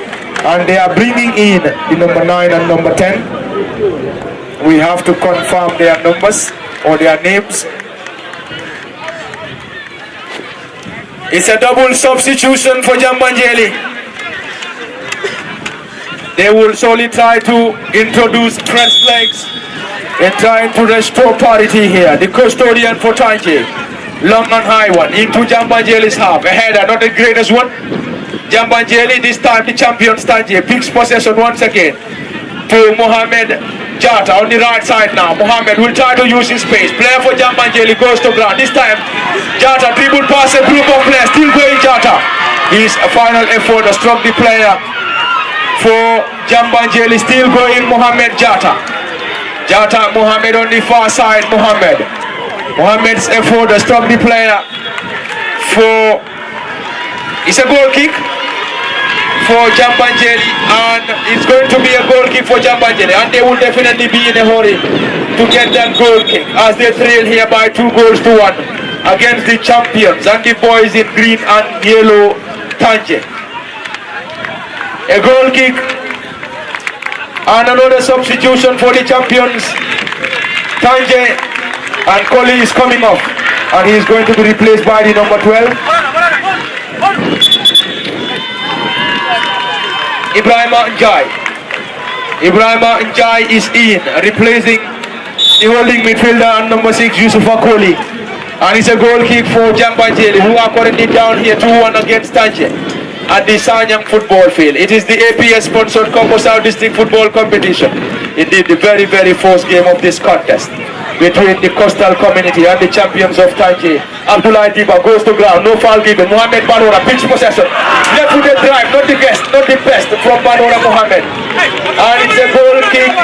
And they are bringing in the number 9 and number 10. We have to confirm their numbers or their names. It's a double substitution for Jambanjelly. They will surely try to introduce fresh legs in trying to restore parity here. The custodian for Tanji, long and high one, into Jambanjelly's half. A header, not the greatest one. Jambanjelly, this time the champion Tanji, picks possession once again to Mohamed Jata on the right side now. Mohamed will try to use his space. Player for Jambanjelly goes to ground. This time Jata dribble past a group of players. Still going Jata. His final effort struck the player for Jambanjelly. Still going Mohamed Jata. Jata, Mohamed on the far side. Mohamed's effort struck the player for, it's a goal kick for Jambanjelly, and it's going to be a goal kick for Jambanjelly, and they will definitely be in a hurry to get that goal kick as they trail here by 2-1 against the champions and the boys in green and yellow Tanji. A goal kick and another substitution for the champions Tanji, and Koli is coming off, and he is going to be replaced by the number 12. Ibrahima Njai is in, replacing the holding midfielder and number 6 Yusufa Koli. And it's a goal kick for Jambanjelly, who are currently down here 2-1 against Tanji. at the Sanyang football field. It is the APS sponsored Kombo South District football competition. Indeed, the very, very first game of this contest between the coastal community and the champions of Tanji. Abdullah Diba goes to ground, no foul given. Mohamed Banora, pitch possession. Left-footed drive, not the best from Banora Mohamed. And it's a goal kick.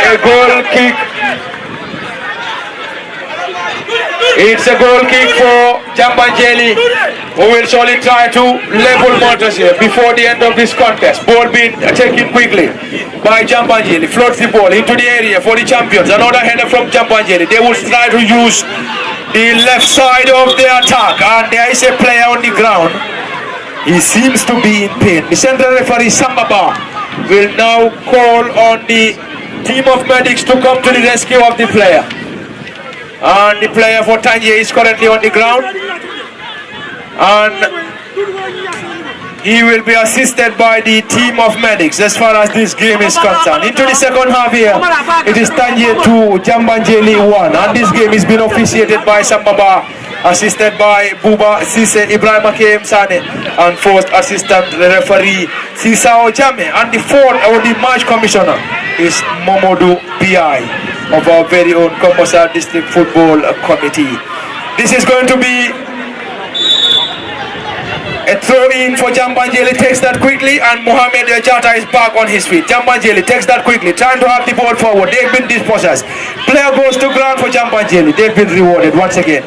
A goal kick. It's a goal kick for Jambanjelly, who will surely try to level matters here before the end of this contest. Ball being taken quickly by Jambanjelly. Floats the ball into the area for the champions. Another header from Jambanjelly. They will try to use the left side of the attack. And there is a player on the ground. He seems to be in pain. The central referee Sambaba will now call on the team of medics to come to the rescue of the player. And the player for Tanji is currently on the ground, and he will be assisted by the team of medics as far as this game is concerned. Into the second half here, it is Tanji 2, Jambanjelly 1, and this game is being officiated by Sambaba, assisted by Buba Sise Ibrahim Akem Sane, and first assistant referee Sisao Jame, and the fourth or the match commissioner is Momodu Pi of our very own Kombo South District Football Committee. This is going to be a throw-in for Jambanjelly. Takes that quickly, and Mohamed Jata is back on his feet. Jambanjelly takes that quickly, trying to have the ball forward. They've been dispossessed. Player goes to ground for Jambanjelly. They've been rewarded once again.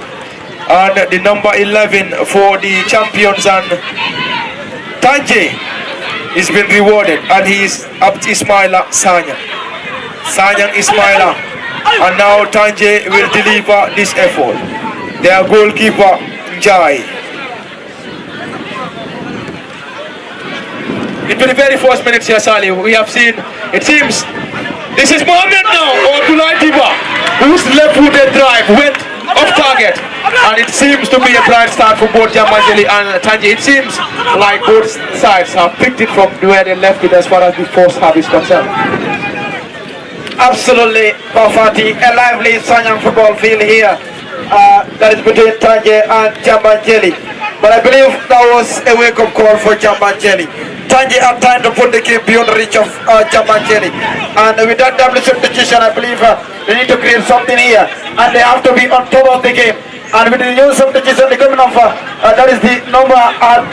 And the number 11 for the champions and Tanji is been rewarded, and he is Abd Ismaila Sanyang Ismaila, and now Tanji will deliver this effort. Their goalkeeper Njai. Into the very first minutes here, Sali, we have seen, it seems, this is Mohamed now, or Abdullah Diba, whose left-footed drive went off target, and it seems to be a bright start for both Jambanjelly and Tanji. It seems like both sides have picked it from where they left it as far as the first half is concerned. Absolutely, Bafati, a lively Sanyang football field here. That is between Tanji and Jambanjelly. But I believe that was a wake-up call for Jambanjelly. Tanji are trying to put the game beyond the reach of Jambanjelly. And with that double substitution, I believe they need to create something here. And they have to be on top of the game. And with the new substitution, the coming of that is the number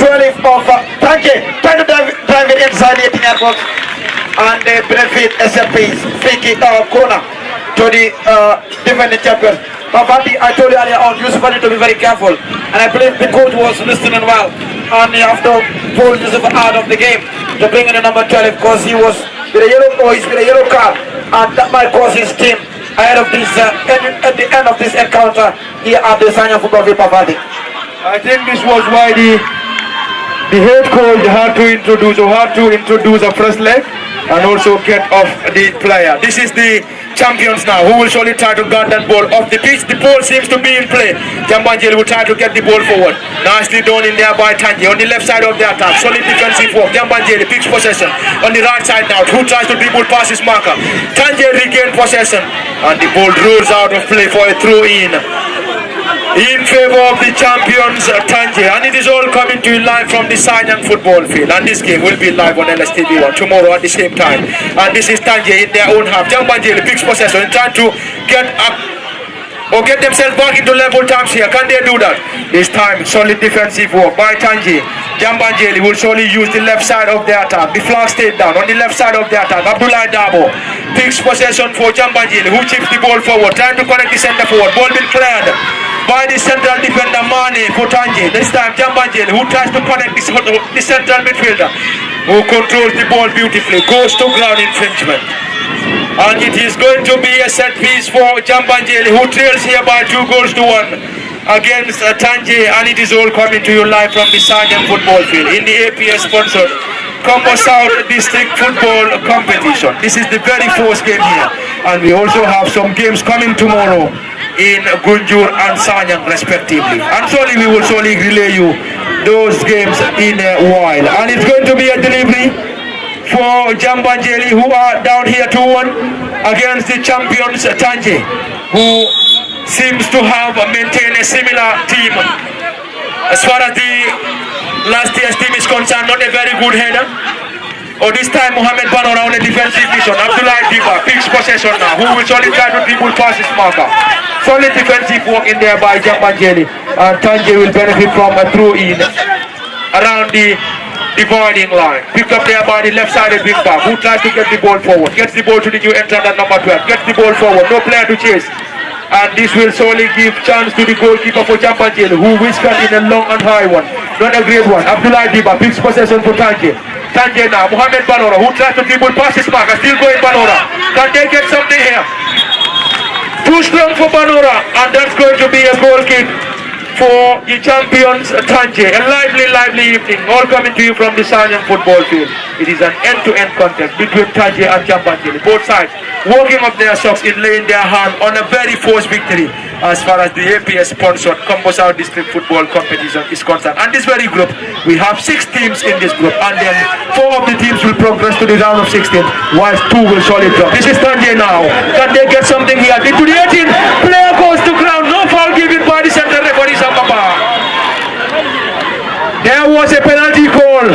12 of Tanji, trying to drive it inside the 18-yard box. And they benefit SLP's free kick corner to the defending champions. Bafati, I told you earlier on, Yusuf need to be very careful. And I believe the coach was listening well. And you have to pull Yusuf out of the game to bring in the number 12 because he was with a yellow card. And that might cause his team ahead of this, at the end of this encounter here at the Sanyang football field, Bafati. I think this was why the head coach had to introduce a first leg and also get off the player. This is the champions now, who will surely try to guard that ball off the pitch. The ball seems to be in play. Jambanjelly will try to get the ball forward. Nicely done in there by Tanji on the left side of the attack. Solid defensive work. Jambanjelly picks possession on the right side now. Who tries to dribble past his marker. Tanji regained possession, and the ball rolls out of play for a throw-in in favor of the champions Tanji, and it is all coming to you live from the Sanyang football field, and this game will be live on LSTV1 tomorrow at the same time. And this is Tanji in their own half. Jambanjelly picks possession and trying to get up or get themselves back into level terms here. Can they do that? This time solid defensive work by Tanji. Jambanjelly will surely use the left side of the attack. The flag stayed down on the left side of the attack. Abdullah Dabo picks possession for Jambanjelly, who chips the ball forward, trying to connect the center forward. Ball been cleared by the central defender Mane for Tanji. This time Jambanjelly, who tries to connect the central midfielder, who controls the ball beautifully, goes to ground infringement. And it is going to be a set piece for Jambanjelly, who trails here by 2-1 against Tanji, and it is all coming to you live from the Sanyang football field in the APS sponsored Kombo South District Football Competition. This is the very first game here, and we also have some games coming tomorrow in Gunjur and Sanyang respectively. And surely we will surely relay you those games in a while. And it's going to be a delivery for Jambanjelly, who are down here 2-1 against the champions Tanji, who seems to have maintained a similar team as far as the last year's team is concerned, not a very good header. Or this time Mohamed Banora on a defensive mission. Abdullah Diba picks possession now. Who will solid try to dribble past his marker. Solid defensive work in there by Jambanjelly. And Tanji will benefit from a throw in around the dividing line. Picked up there by the left-sided big back. Who tries to get the ball forward. Gets the ball to the new entrant at number 12. Gets the ball forward. No player to chase. And this will solely give chance to the goalkeeper for Jambanjelly, who whispered in a long and high one. Not a great one. Abdullah Diba picks possession for Tanji. Tanji now, Mohamed Banora, who tries to dribble past his marker, still going Banora. Can they get something here? Too strong for Banora, and that's going to be a goal kick for the champions Tanji. A lively evening, all coming to you from the Sanyang football field. It is an end-to-end contest between Tanji and Jambanjelly. Both sides working up their socks in laying their hand on a very forced victory as far as the APS sponsored Kombo South District Football Competition is concerned. And this very group, we have 6 teams in this group, and then 4 of the teams will progress to the round of 16, whilst 2 will surely drop. This is Tanji now. Can they get something here? Into the 18, player goes to ground. No foul given by the center referee Sambapa. There was a penalty call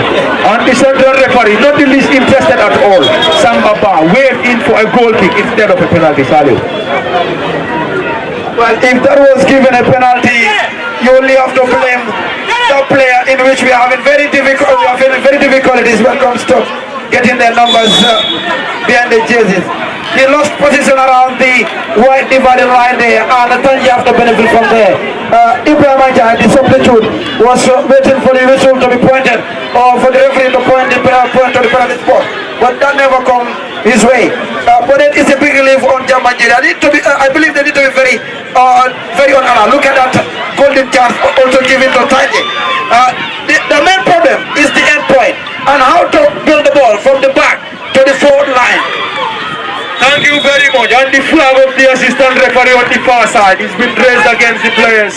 on the central referee, not the least interested at all. Sambapa waved in for a goal kick instead of a penalty. Salute. Well, if that was given a penalty, you only have to blame the player, in which we are having very difficulties when it comes to getting their numbers behind the jerseys. He lost position around the white divided line there, and Tanji have to benefit from there. Ibrahim Aja, the substitute, was waiting for the whistle to be pointed, or for the referee to point to the penalty spot, but that never come his way. But it is a big relief on Jambanjelly. I believe they need to be very on alert. Look at that golden chance also given to Tanji. The main problem is the end point and how to build the ball from the back to the forward line. Thank you very much. And the flag of the assistant referee on the far side is been raised against the players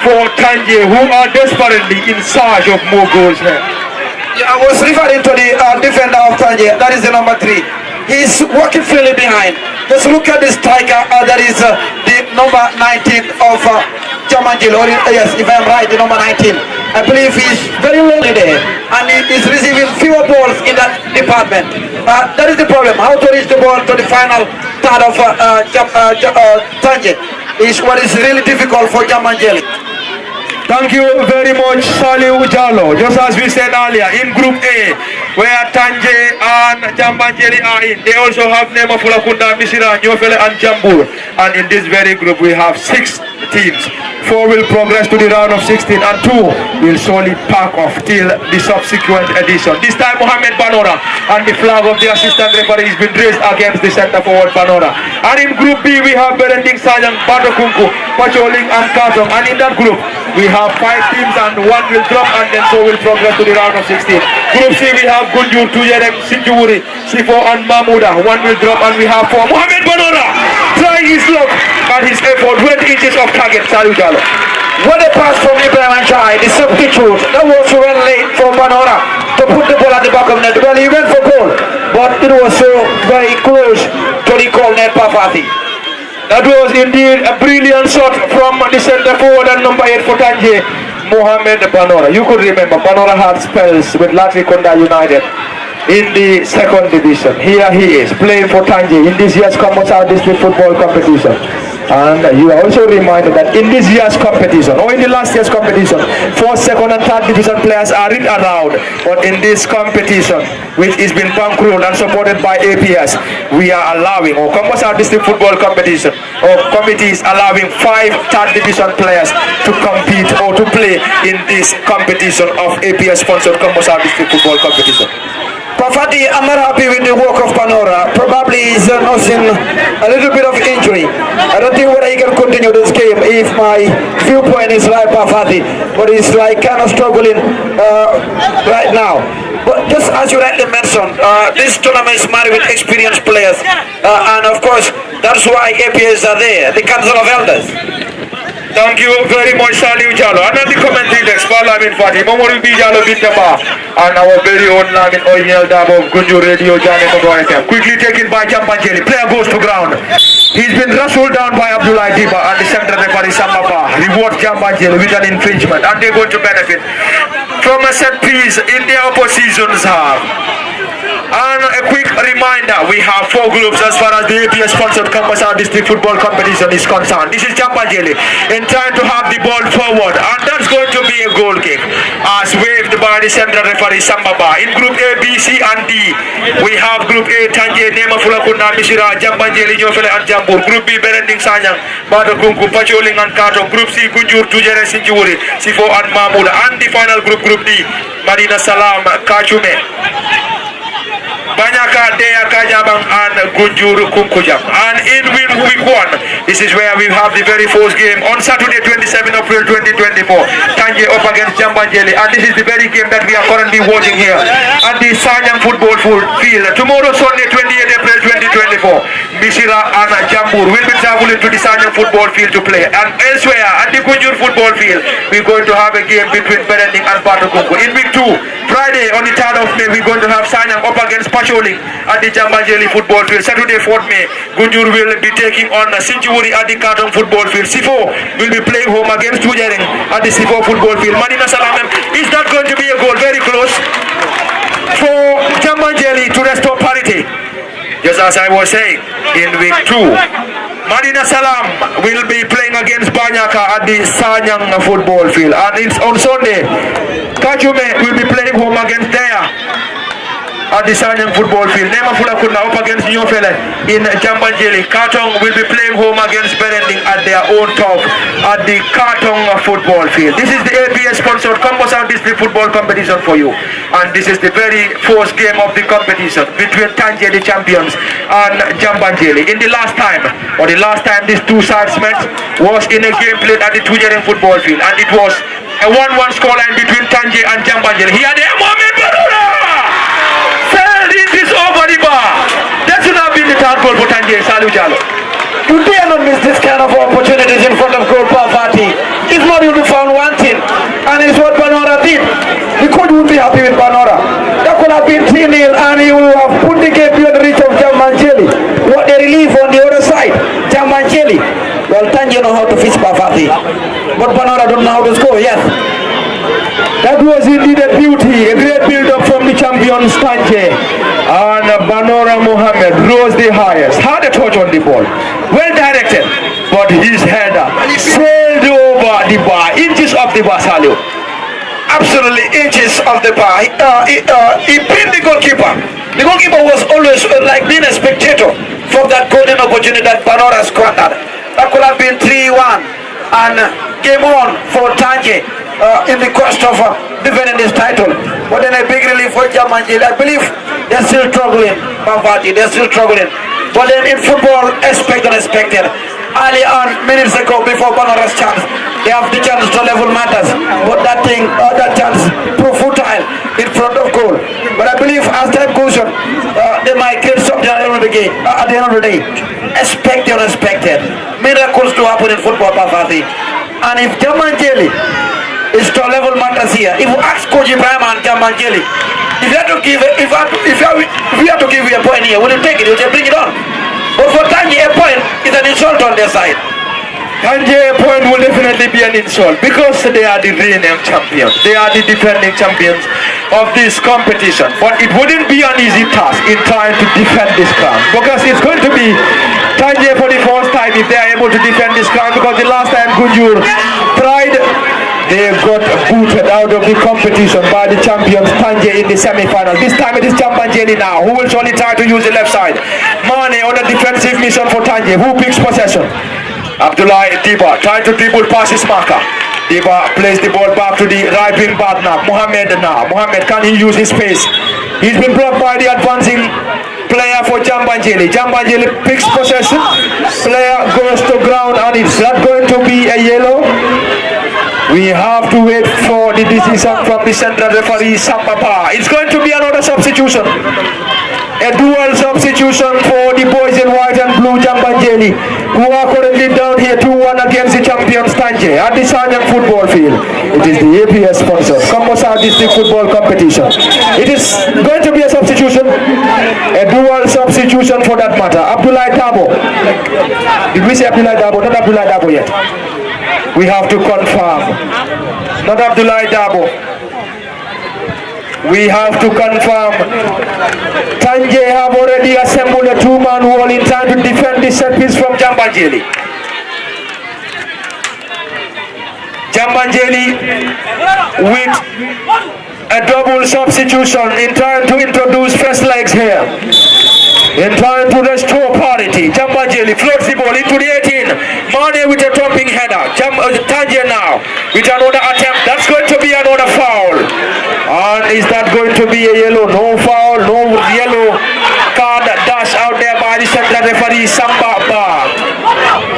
for Tanji, who are desperately in search of more goals here. Yeah, I was referring to the defender of Tanji. That is the number 3. He's walking freely behind. Just look at the striker. That is the number 19 of Jambanjelly. Yes, if I'm right, the number 19. I believe he's very lonely there, and he is receiving fewer balls in that department. That is the problem. How to reach the ball to the final third of Tanji is what is really difficult for Jambanjelly. Thank you very much, Saliu Jallo. Just as we said earlier, in Group A, where Tanji and Jambanjelly are in, they also have Nema Fulakunda, Misira, Nyofele and Jambur. And in this very group, we have 6 teams. 4 will progress to the round of 16, and 2 will solely pack off till the subsequent edition. This time, Mohamed Banora and the flag of the assistant referee has been raised against the center forward Banora. And in Group B, we have Berending Sanyang, Batokunku, Pacholing and Katong. And in that group, we have 5 teams and 1 will drop, and then 4 will progress to the round of 16. Group C, we have Gunjur, Tujerem, Sinjuri, Sifo and Mahmuda. 1 will drop, and we have 4. Mohamed Banora trying his luck and his effort, 20 inches off target. Salut Jallo. What a pass from Ibrahim Anjai, the substitute. That was well late for Banora to put the ball at the back of net. Well, he went for goal, but it was so very close to the goal net Pafati. That was indeed a brilliant shot from the center forward and number 8 for Tanji, Mohamed Banora. You could remember, Banora had spells with Latrikunda United in the 2nd division. Here he is, playing for Tanji in this year's Kombo South District Football Competition. And you are also reminded that in this year's competition, or in the last year's competition, 4th, 2nd and 3rd division players are in allowed. But in this competition, which is being bankrolled and supported by APS, we are allowing, or Kombo South District Football Competition, or committee is allowing 5 3rd division players to compete or to play in this competition of APS-sponsored Kombo South District Football Competition. Pafati, I'm not happy with the work of Banora. Probably he's nursing a little bit of injury. I don't think whether he can continue this game if my viewpoint is right, Pafati. But he's like kind of struggling right now. But just as you rightly mentioned, this tournament is married with experienced players. And of course, that's why APS are there, the Council of Elders. Thank you very much, Saliu Jallo. And on the commentary desk, Parliament Fati, Momoru B. Jallo Bintaba, and our very own Lamin original dab of Gunju Radio, Jani Mogo FM. Quickly taken by Jambanjelly. Player goes to ground. He's been wrestled down by Abdullah Diba and the central referee Sambapa. Rewards Jambanjelly with an infringement, and they're going to benefit from a set piece in the opposition's half. And a quick reminder, we have 4 groups as far as the APS sponsored Kampasa district football competition is concerned. This is Jambanjelly in trying to have the ball forward, and that's going to be a goal kick as waved by the central referee Sambaba. In group A, B, C and D, we have group A Tanji, Nema Fulakuna, Mishira, Jambanjelly, Nyofele and Jambur. Group B, Berending Sanyang, Bado Kunku, Pacholing and Kato. Group C, Gunjur, Tujere, Sinjuri, Sifo and Mahmoud. And the final group D, Marina Salam, Kachume, Banyaka, Dea, Kajabang, and Gunjur Kunkujam. And in week 1, this is where we have the very first game on Saturday, 27 April 2024. Tanji up against Jambanjelly. And this is the very game that we are currently watching here at the Sanyang football field. Tomorrow, Sunday, 28 April 2024, Mishira and Jambur will be traveling to the Sanyang football field to play. And elsewhere, at the Gunjur football field, we're going to have a game between Berending and Batukunku. In week 2, Friday, on the 3rd of May, we're going to have Sanyang up against Pacholing at the Jambanjelly football field. Saturday, 4th May, Gunjur will be taking on Sinjuri at the Katong football field. Sifo will be playing home against Tujereng at the Sifo football field. Madina Salamem, is that going to be a goal? Very close for Jambanjelly to restore parity. Just as I was saying, in week 2, Madina Salam will be playing against Banyaka at the Sanyang football field. And it's on Sunday, Kajume will be playing home against Dea at the Sanyang football field. Nema Fulakuna up against Nyofele in Jambanjelly. Katong will be playing home against Berending at their own turf at the Katong football field. This is the APS sponsored Kombo South District football competition for you. And this is the very first game of the competition between Tanji, the champions, and Jambanjelly. In the last time these two sides met was in a game played at the Tujereng football field. And it was a 1-1 scoreline between Tanji and Jambanjelly. Here they are, Mohamed Barura! It is over the bar. That should have been the 3rd goal for Tanji. Salu Jalo. You dare not miss this kind of opportunities in front of goal party. If not, you'll be found wanting. And it's what Banora did. The coach would be happy with Banora. That could have been 3-0 and he would have put the game beyond the reach of Jambanjelly. What they relief on the other side, Jambanjelly. Well, Tanji know how to fish Parvati. But Banora don't know how to score, yes. That was indeed a beauty, a great build-up from the champions Tanji. And Banora Mohammed rose the highest, had a touch on the ball, well directed, but his header sailed over the bar, inches of the bar, Salu. Absolutely inches of the bar. He pinned the goalkeeper. The goalkeeper was always like being a spectator from that golden opportunity that Banora squandered. That could have been 3-1 and game on for Tanji. In the quest of defending this title, but then a big relief for Jambanjelly. I believe they're still struggling, Bavati, they're still struggling. But then in football, expect unexpected. Early on, minutes ago, before Banora's chance, they have the chance to level matters, but that chance proved futile in front of goal. But I believe as time goes on, they might create something at the end of the game. At the end of the day, expect the unexpected. Miracles do happen in football, Bavati. And if Jambanjelly is to level matters here. If you ask Coach Ibrahim and Jambanjelly, if we have to give you a point here, will you take it? Will you bring it on? But for Tanji, a point is an insult on their side. Tanji, a point will definitely be an insult because they are the reigning champions. They are the defending champions of this competition. But it wouldn't be an easy task in trying to defend this crown, because it's going to be Tanji for the first time if they are able to defend this crown, because the last time Gunjur tried, they got booted out of the competition by the champions Tanji in the semi-final. This time it is Jambanjelly now, who will surely try to use the left side. Mane on a defensive mission for Tanji, who picks possession. Abdullah Diba trying to dribble past his marker. Diba plays the ball back to the right wing partner, Mohammed now. Mohammed, can he use his pace? He's been blocked by the advancing player for Jambanjelly. Jambanjelly picks possession. Player goes to ground, and it's not going to be a yellow. We have to wait for the decision from the central referee Sambapa. It's going to be another substitution. A dual substitution for the boys in white and blue Jambanjelly, who are currently down here 2-1 against the champions Tanji at the Sanyang football field. It is the APS sponsor, Kombo South District football competition. It is going to be a substitution, a dual substitution for that matter. Abdullah Dabo. Did we say Abdullah Dabo? Not Abdullah Dabo yet. We have to confirm. Not Abdullah Dabo. We have to confirm. Tanji have already assembled a two-man wall in time to defend this set piece from Jambanjelly. Jambanjelly with a double substitution in trying to introduce first legs here. In trying to restore parity. Jambanjelly floats the ball into the 18. Mane with a thumping header. Tanji now with another attempt. That's going to be another foul. And is that going to be a yellow? No foul, no yellow card dash out there by the central referee Samba Bar.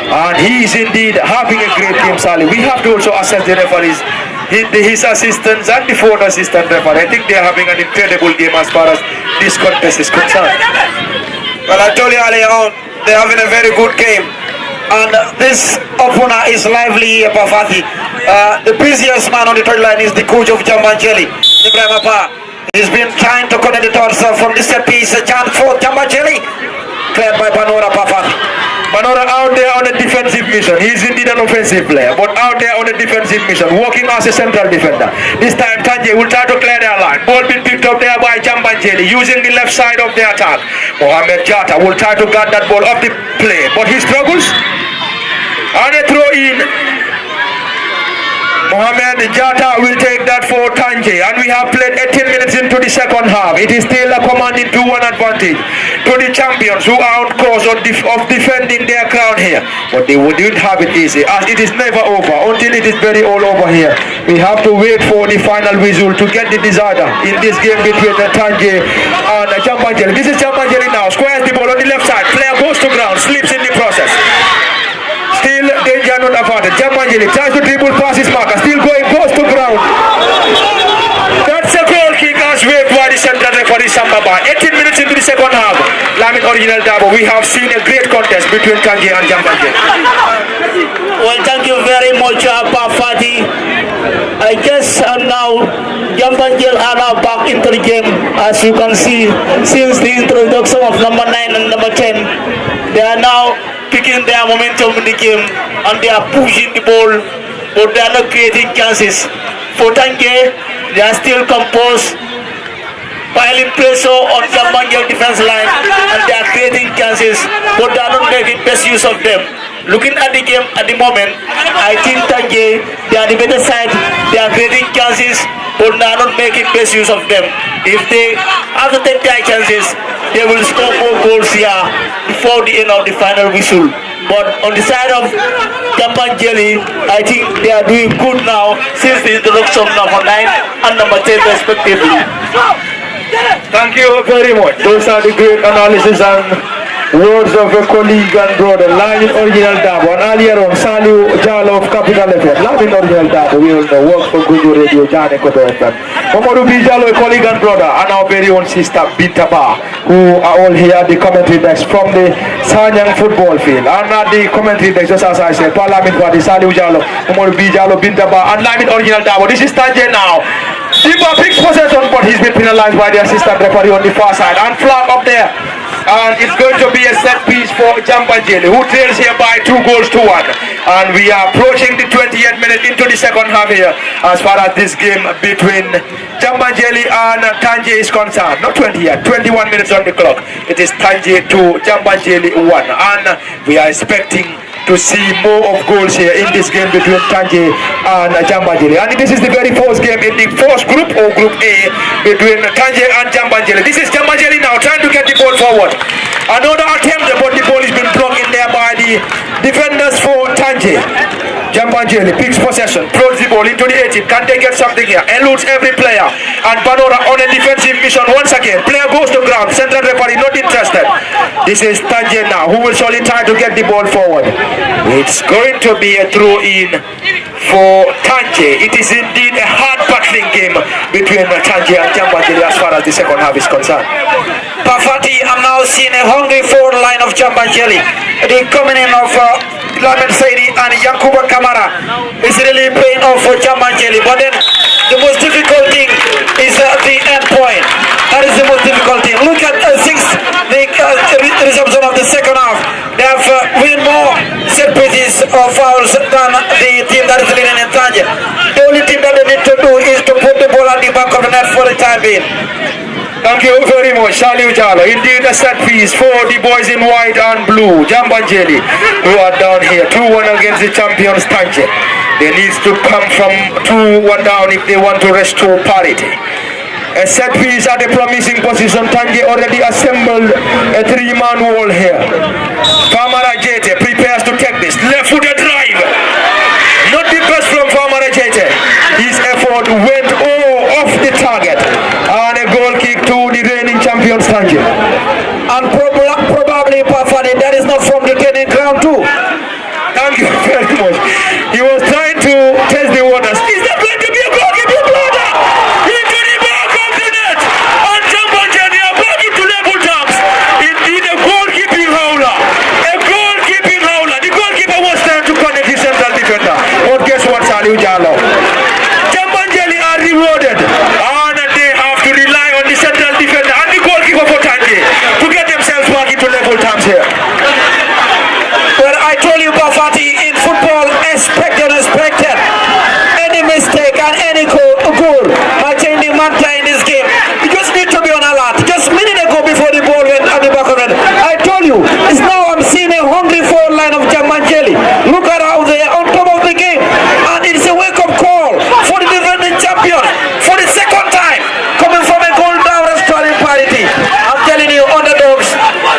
And he is indeed having a great game, Sally. We have to also assess the referees, his assistants and the fourth assistant referee. I think they are having an incredible game as far as this contest is concerned. Well, I told you earlier on, they're having a very good game. And this opponent is lively, Pafati. The busiest man on the third line is the coach of Jambanjelly, Ibrahim Apa. He's been trying to connect the dots from this set piece. Chance for Jambanjelly, cleared by Banora Pafati. Banora out there on a defensive mission. He's indeed an offensive player, but out there on a defensive mission, working as a central defender. This time Tanji will try to clear their line. Ball being picked up there by Jambanjelly using the left side of the attack. Mohamed Jata will try to guard that ball off the play, but he struggles. And a throw in. Mohamed Jata will take that for Tanji, and we have played 18 minutes into the second half. It is still a commanding 2-1 advantage to the champions who are on course of defending their crown here. But they wouldn't have it easy, as it is never over until it is very all over here. We have to wait for the final whistle to get the decider in this game between Tanji and Jambanjelly. This is Jambanjelly now, squares the ball on the left side. Player goes to ground, slips in the process. Still danger not averted. Jambanjelly tries to dribble past his marker. Still going, goes to ground. That's a goal kick as waved by the central referee Sambaba. 18 minutes into the second half. Lamin Original Dabo. We have seen a great contest between Tanji and Jambanjelly. Well, thank you very much, Pafati. I guess now Jambanjelly are now back into the game. As you can see, since the introduction of number 9 and number 10, they are now picking their momentum in the game and they are pushing the ball, but they are not creating chances. For Tanji, they are still composed, piling pressure on Jambanjelly defense line, and they are creating chances, but they are not making best use of them. Looking at the game at the moment, I think Tanji, they are the better side. They are creating chances, but they are not making best use of them. If they have to take their chances, they will score more goals here before the end of the final whistle. But on the side of Jambanjelly, I think they are doing good now since the introduction of number 9 and number 10 respectively. Thank you very much. Those are the great analysis and words of a colleague and brother, Lamin Original Dabo, and earlier on, Saliu Jalo of Capital FM. Lamin Original Dabo, we all know, works for Google Radio, Jane Koto FM. Mamadou B. Jalo, a colleague and brother, and our very own sister, Bintaba, who are all here at the commentary desk from the Sanyang football field. And at the commentary desk, just as I said, Parliament Wadi, Saliu Jalo, Mamadou B. Jalo, Bintaba, and Lamin Original Dabo. This is Tanji now. Deepa picks possession, but he's been penalized by the assistant referee on the far side. And flag up there. And it's going to be a set piece for Jambanjelly, who trails here by 2-1. And we are approaching the 28th minute into the second half here, as far as this game between Jambanjelly and Tanji is concerned. Not 20 yet, 21 minutes on the clock. It is Tanji 2, Jambanjelly 1. And we are expecting to see more of goals here in this game between Tanji and Jambanjelly. And this is the very first game in the first group, or Group A, between Tanji and Jambanjelly. This is Jambanjelly now trying to get the ball forward. Another attempt, but the ball has been blocked in there by the defenders for Tanji. Jambanjelly picks possession, throws the ball into the 18. Can they get something here? Eludes every player. And Banora on a defensive mission once again. Player goes to ground. Central referee not interested. This is Tanji now, who will surely try to get the ball forward. It's going to be a throw in for Tanji. It is indeed a hard battling game between Tanji and Jambanjelly as far as the second half is concerned. Pafati, I'm now seeing a hungry forward line of Jambanjelly. The coming in of Lamin Saidi and Yankuba Kamara is really playing off for Jambanjelly. But then the most difficult thing is the end point. That is the most difficult thing. Look at since the resumption of the second half, they have win more set pieces of fouls than the team that is leading in Tanji. The only thing that they need to do is to put the ball at the back of the net for the time being. Thank you very much, Saliu Jalo. Indeed, a set piece for the boys in white and blue, Jambanjelly, who are down here, 2-1 against the champions, Tanji. They need to come from 2-1 down if they want to restore parity. A set piece at a promising position. Tanji already assembled a 3-man wall here. Famara Jete prepares to take this. Left-footed drive. Not the best from Famara Jete. His effort went off the target. And a goal kick to the reigning champions, Tanji. And probably Pafani, that is not from the training ground too. Thank you very much. He was trying to test the waters. Is that going to be a goal? Give me a brother! Into the back of the net! And Jambanjelly are back into level terms. Indeed, a goalkeeping howler. A goalkeeping howler. The goalkeeper was trying to connect his central defender. But guess what, Saliu Jalo? Jambanjelly are rewarded. And they have to rely on the central defender and the goalkeeper for Tanji to get themselves back into level terms here. Well, I told you, Bafati, in football, expect unexpected. Any mistake and any goal might change the manta in this game. You just need to be on alert. Just a minute ago before the ball went at the back of it, I told you, it's now I'm seeing a hungry forward line of Jambanjelly. Look at how they are on top of the game. And it's a wake-up call for the defending champion for the second time, coming from a goal down restoring parity. I'm telling you, underdogs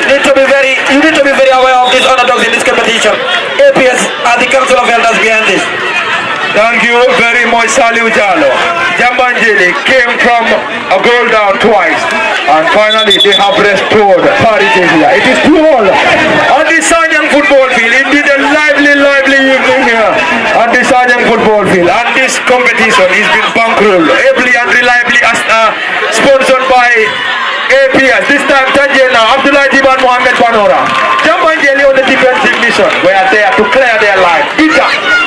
need to be very aware of these underdogs in this competition. APS and the Council of Elders behind this. Thank you very much, Saliu Jalo. Jambanjelly came from a goal down twice, and finally they have restored parity here. It is 2-all on the Sanyang football field. Indeed, a lively evening here on the Sanyang football field. And this competition has been bankrolled, ably and reliably sponsored by APS. This time, Tanji now, Abdullah Jiban Mohammed Banora. Jambanjelly on the defensive mission. We are there to clear their line.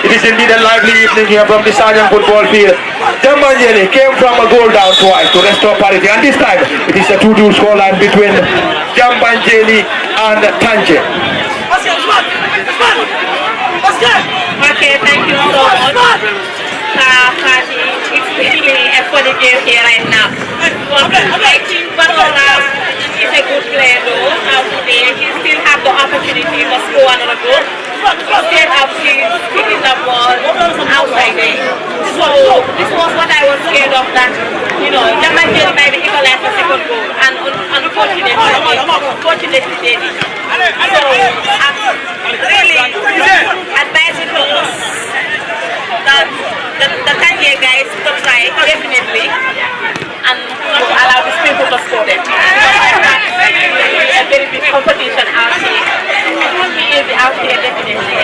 It is indeed a lively evening here from the Sanyang football field. Jambanjelly came from a goal down twice to restore parity. And this time, it is a 2-2 scoreline between Jambanjelly and Tanji. Okay, thank you so much. It's really a funny game here right now. I think Banora is a good player though. Today he still have the opportunity to score another goal. Instead of kicking the ball outside there. So this was what I was scared of, that Jambanjelly might be equalized the second goal, and unfortunately they did. So I'm really advising us that the Tanji guys to try definitely and not to allow these people to score them. A very big competition out here. He will be out here definitely.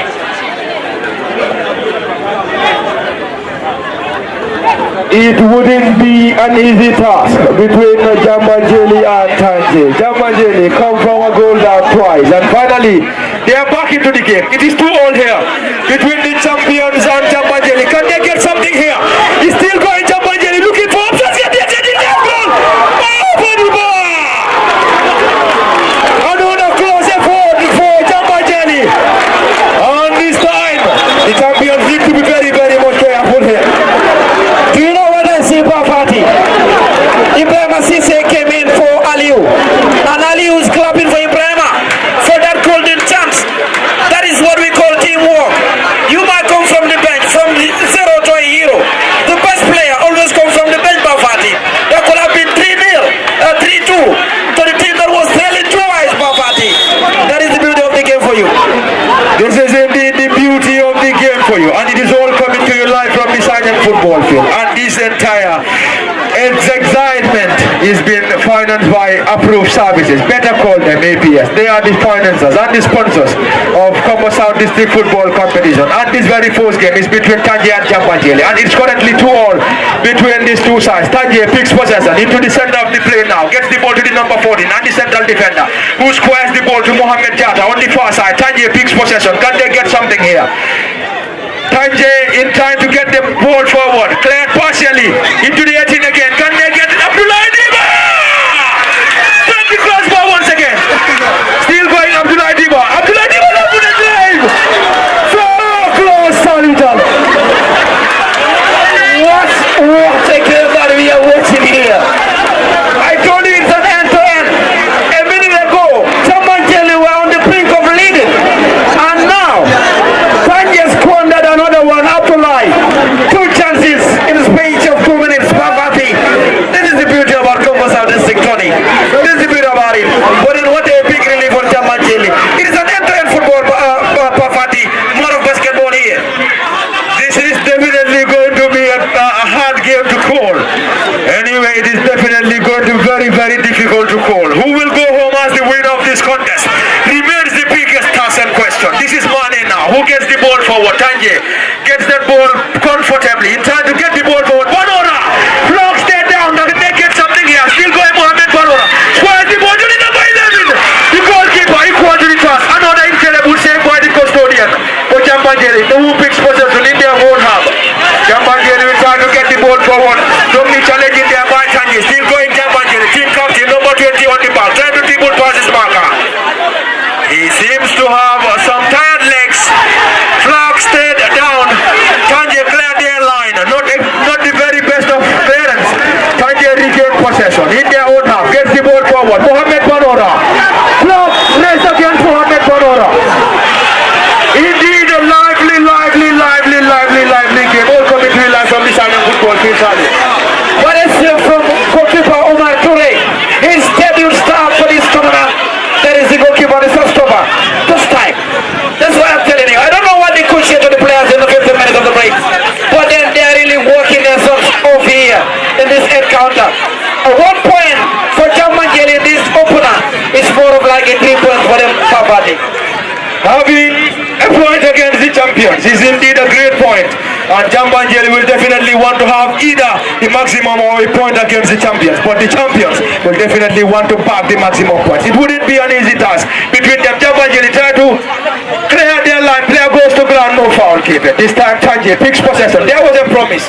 It wouldn't be an easy task between Jambanjelly and Tanji. Jambanjelly come from a goal down twice, and finally they are back into the game. It is 2-all here between the champions and Jambanjelly. Can they get something here? He's still going, Jambanjelly looking for options. Goal! Over the bar! Another close effort for Jambanjelly. And this time, the champions need to be very much careful here. Do you know what I see, Bafati? Ibrahima Sisse came in for Aliu. And Aliu is clapping for Ibrahima for that golden chance. That is what we call teamwork. You might come from the bench, from zero to a hero. The best player always comes from the bench, Bafati. That could have been 3-0, 3-2 to the team that was trailing twice, Bafati. That is the beauty of the game for you. This is indeed the beauty of the game for you, and it is all coming to you live from the Sanyang football field. And this entire excitement is being financed by approved services. Better call them APS. They are the financiers and the sponsors of Kombo South District Football Competition. And this very first game is between Tanji and Jambanjelly, and it's currently 2-all between these two sides. Tanji picks possession into the center of the play now, gets the ball to the number 14 and the central defender, who squares the ball to Mohammed Jata on the far side. Tanji picks possession. Can they get something here? Tanji in trying to get the ball forward, cleared partially into the 18 again. Can they get it? Abdullah Diba! Take the crossbar once again. Still going Abdullah Diba. Abdullah Diba left to the drive. So close, Saliu Jalo. What a game that we are watching here. Anyway, it is definitely going to be very, very difficult to call. Who will go home as the winner of this contest? Remains the biggest task and question. This is money now. Who gets the ball forward? Tanji gets that ball comfortably. In time to get the ball forward. Banora! Flock stay down. Now they get something here. Still going Mohamed Banora. Squares the ball to the number 11. The goalkeeper equal to the task. Another incredible save by the custodian. For Jambanjelly, the who picks possession in their own half. Jambanjelly will try to get the ball forward. Don't be challenging there by Tanji. Still going Jambanjelly. Team captain number 20 on the ball. Trying to dribble past his marker. He seems to have some tired legs. Flag stayed down. Tanji cleared their line. Not the very best of clearance. Tanji regained possession in their own half. Gets the ball forward. Mohamed Banora. Flag race against Mohamed Banora. Indeed a lively game. All coming to life from the Sanyang football field. What is from goalkeeper Omar Toure? His debut start for this tournament. That is the goalkeeper, the first stopper. This time. That's what I'm telling you. I don't know what they could say to the players in the 15 minutes of the break. But then they are really working themselves over here in this encounter. A 1 point for Jambanjelly in this opener is more of like a 3 points for them, Papati. Having a point against the champions is indeed a great point. And Jambanjelly will definitely want to have either the maximum or a point against the champions. But the champions will definitely want to bag the maximum points. It wouldn't be an easy task between them. Jambanjelly try to clear their line. Player goes to ground, no foul keeper. This time Tanji picks possession. There was a promise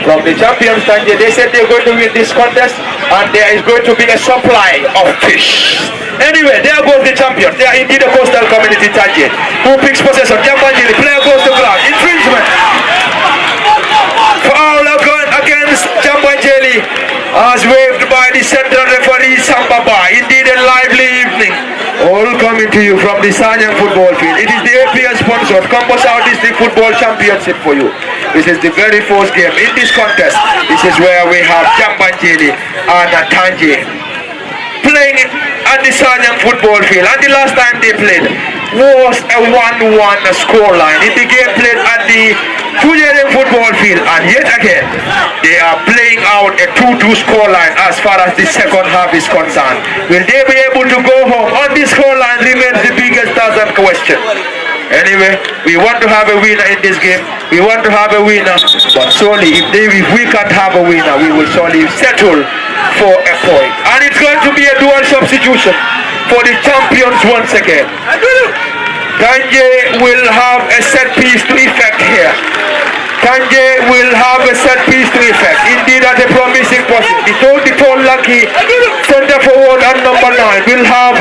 from the champions, Tanji. They said they're going to win this contest and there is going to be a supply of fish. Anyway, there goes the champions. They are indeed a coastal community, Tanji, who picks possession. Jambanjelly, player goes to ground. Infringement. Foul against Jambanjelly as waved by the central referee Sambaba. Indeed a lively evening. All coming to you from the Sanyang football field. It is the APS sponsored Kombo South District Football Championship for you. This is the very first game in this contest. This is where we have Jambanjelly and Tanji playing at the Sanyang football field. And the last time they played was a 1-1 scoreline. In the game played at the Fujian football field, and yet again they are playing out a 2-2 scoreline as far as the second half is concerned. Will they be able to go home on this scoreline remains the biggest thousand question. Anyway, we want to have a winner in this game. We want to have a winner, but surely if we can't have a winner, we will surely settle for a point. And it's going to be a dual substitution for the champions once again. Tanji will have a set piece to effect here. Tanji will have a set piece to effect. Indeed at a promising position. The tall lucky center forward and number 9 will have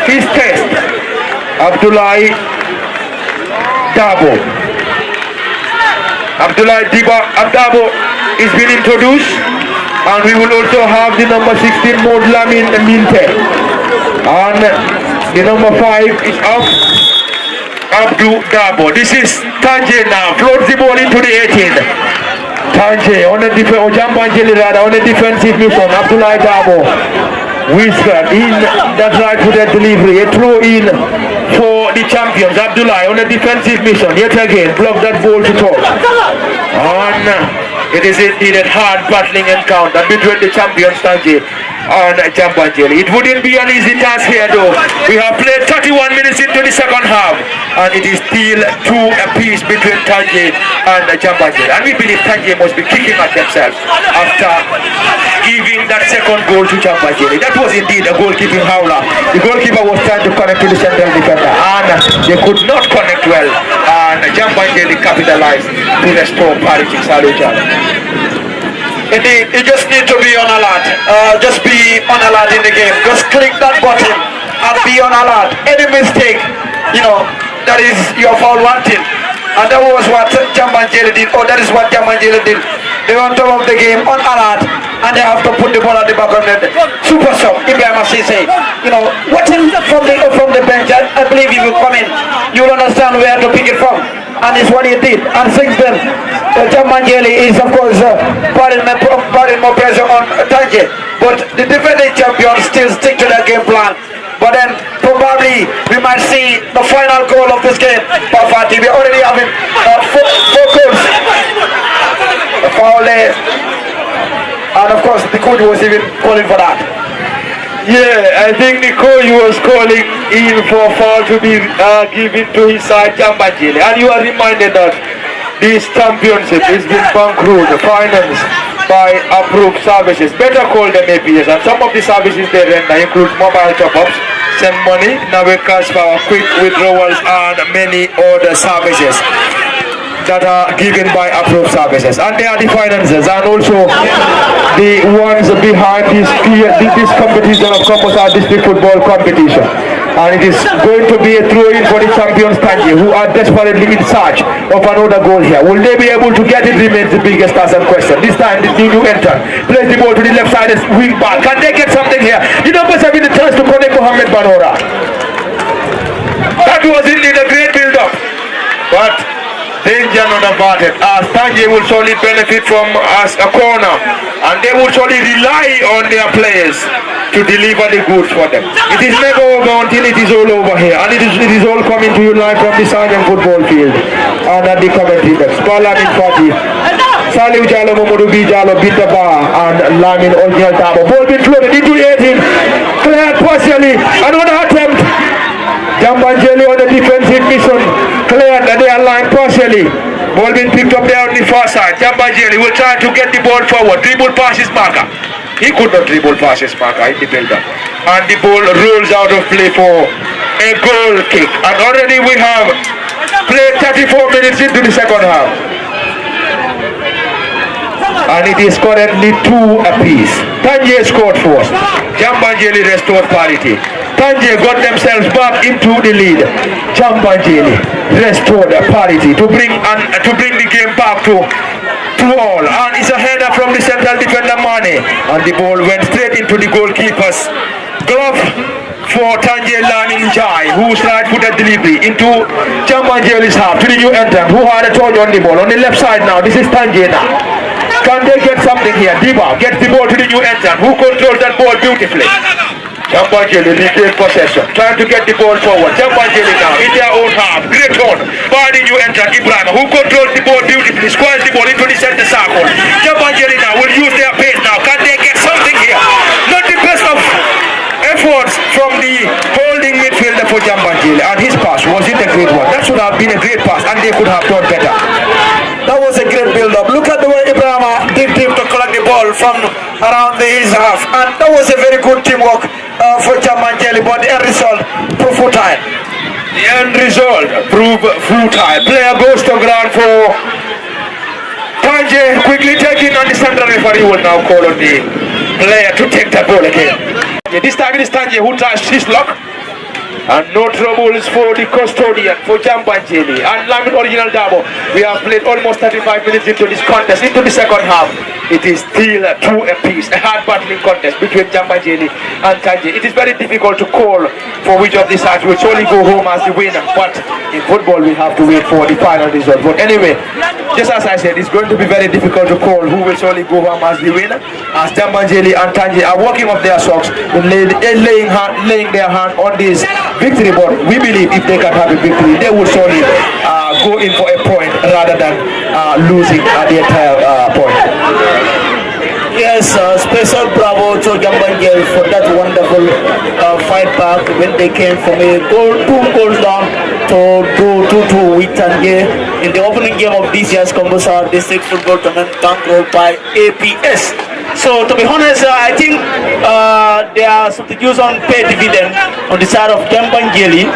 his test. Abdullahi Dabo. Abdullahi Dabo is being introduced. And we will also have the number 16 Modlamin Minte. And the number 5 is off. Abdu Dabo. This is Tanji now. Floats the ball into the 18. Tanji on the defense, Jambanjelly rather on the defensive mission. Abdullah Dabo. Whispered in that right footed delivery. A throw in for the champions. Abdullah on the defensive mission. Yet again, block that ball to top. And it is indeed a hard battling encounter between the champions Tanji and Jambanjelly. It wouldn't be an easy task here though. We have played 31 minutes into the second half and it is still 2 apiece between Tanji and Jambanjelly. And we believe Tanji must be kicking at themselves after giving that second goal to Jambanjelly. That was indeed a goalkeeping howler. The goalkeeper was trying to connect to the central defender and they could not connect well. And Jambanjelly capitalized to restore parity. Indeed, you just need to be on alert. Just be on alert in the game. Just click that button and be on alert. Any mistake, that is your foul wanting. And that was what Jambanjelly did, or that is what Jambanjelly did. They were on top of the game, on alert, and they have to put the ball at the back of the net. Super sub, Ibrahim Asise. Watching from the bench, I believe if you come in, you'll understand where to pick it from. And it's what he did. And since then, Jambanjelly is of course putting more pressure on Tanji. But the defending champions still stick to their game plan. But then probably we might see the final goal of this game. Pafati, we're already having 4 goals. A foul there. And of course, the coach was even calling for that. Yeah, I think the coach was calling in for foul to be given to his side, Jambanjelly. And you are reminded that this championship is being bankrolled, financed by approved services, better called them APS. And some of the services they render include mobile top-ups, send money, cash power, quick withdrawals, and many other services that are given by approved services. And they are the finances and also the ones behind this competition of Kombo district football competition. And it is going to be a throw-in for the champions Tanji, who are desperately in search of another goal here. Will they be able to get it remains the biggest task and question. This time the new entrant plays the ball to the left side as wing back. Can they get something here? The numbers have been the chance to connect Mohamed Banora. That was indeed a great build-up. But danger not averted, as Tanji will surely benefit from as a corner, and they will surely rely on their players to deliver the goods for them. It is never over until it is all over here, and it is all coming to you live from the Sanyang football field and at the commentary box. Lamin Fati, Salih Jalo, Momodu Bijalo, Bintaba, and Lamin Ojel Tabo. Ball being floated into the 18, cleared partially, another attempt. Jambanjelly on the defensive mission, cleared and they are lined partially. Ball being picked up there on the far side. Jambanjelly will try to get the ball forward. Dribble past his marker. He could not dribble past his marker in the build-up. And the ball rolls out of play for a goal kick. And already we have played 34 minutes into the second half. And it is currently 2 apiece. Tanji scored 4. Jambanjelly restored parity. Tanji got themselves back into the lead. Jambanjelly restored parity to bring the game back to all. And it's a header from the central defender Mane. And the ball went straight into the goalkeeper's glove for Tanji Lamin Jai, whose right-footed delivery into Jambanjelly's half to the new entrant, who had a touch on the ball. On the left side now, this is Tanji now. Can they get something here? Diba gets the ball to the new entrant, who controls that ball beautifully. Jambanjelly regained possession, trying to get the ball forward. Jambanjelly now in their own half. Great on by the new entrant Ibrahim, who controls the ball beautifully, squares the ball into the center circle. Jambanjelly now will use their pace now. Can they get something here? Not the best of efforts from the holding midfielder for Jambanjelly, and his pass wasn't a great one. That should have been a great pass, and they could have done better. That was a great build-up. Look at the way Ibrahim did him to collect the ball from around his half, and that was a very good teamwork for Jambanjelly, but the end result proved futile. The end result proved futile. Player goes to ground for Tanji, quickly taking on the central referee will now call on the player to take that ball again. This time it is Tanji who tries his luck. And no troubles for the custodian, for Jambanjelly and Lamin Original Dabo. We have played almost 35 minutes into this contest, into the second half. It is still 2 apiece, a hard battling contest between Jambanjelly and Tanji. It is very difficult to call for which of these sides will surely go home as the winner. But in football, we have to wait for the final result. But anyway, just as I said, it's going to be very difficult to call who will surely go home as the winner, as Jambanjelly and Tanji are working off their socks and laying their hand on this victory. But we believe if they can have a victory, they will surely go in for a point rather than losing the entire point. Yes, special bravo to Jambanjelly for that wonderful fight back when they came from a goal, 2 goals down to do 2-2 with Tanji in the opening game of this year's Kombo District Football Tournament, bankrolled by APS. So to be honest, I think their substitution paid dividend on the side of Jambanjelly.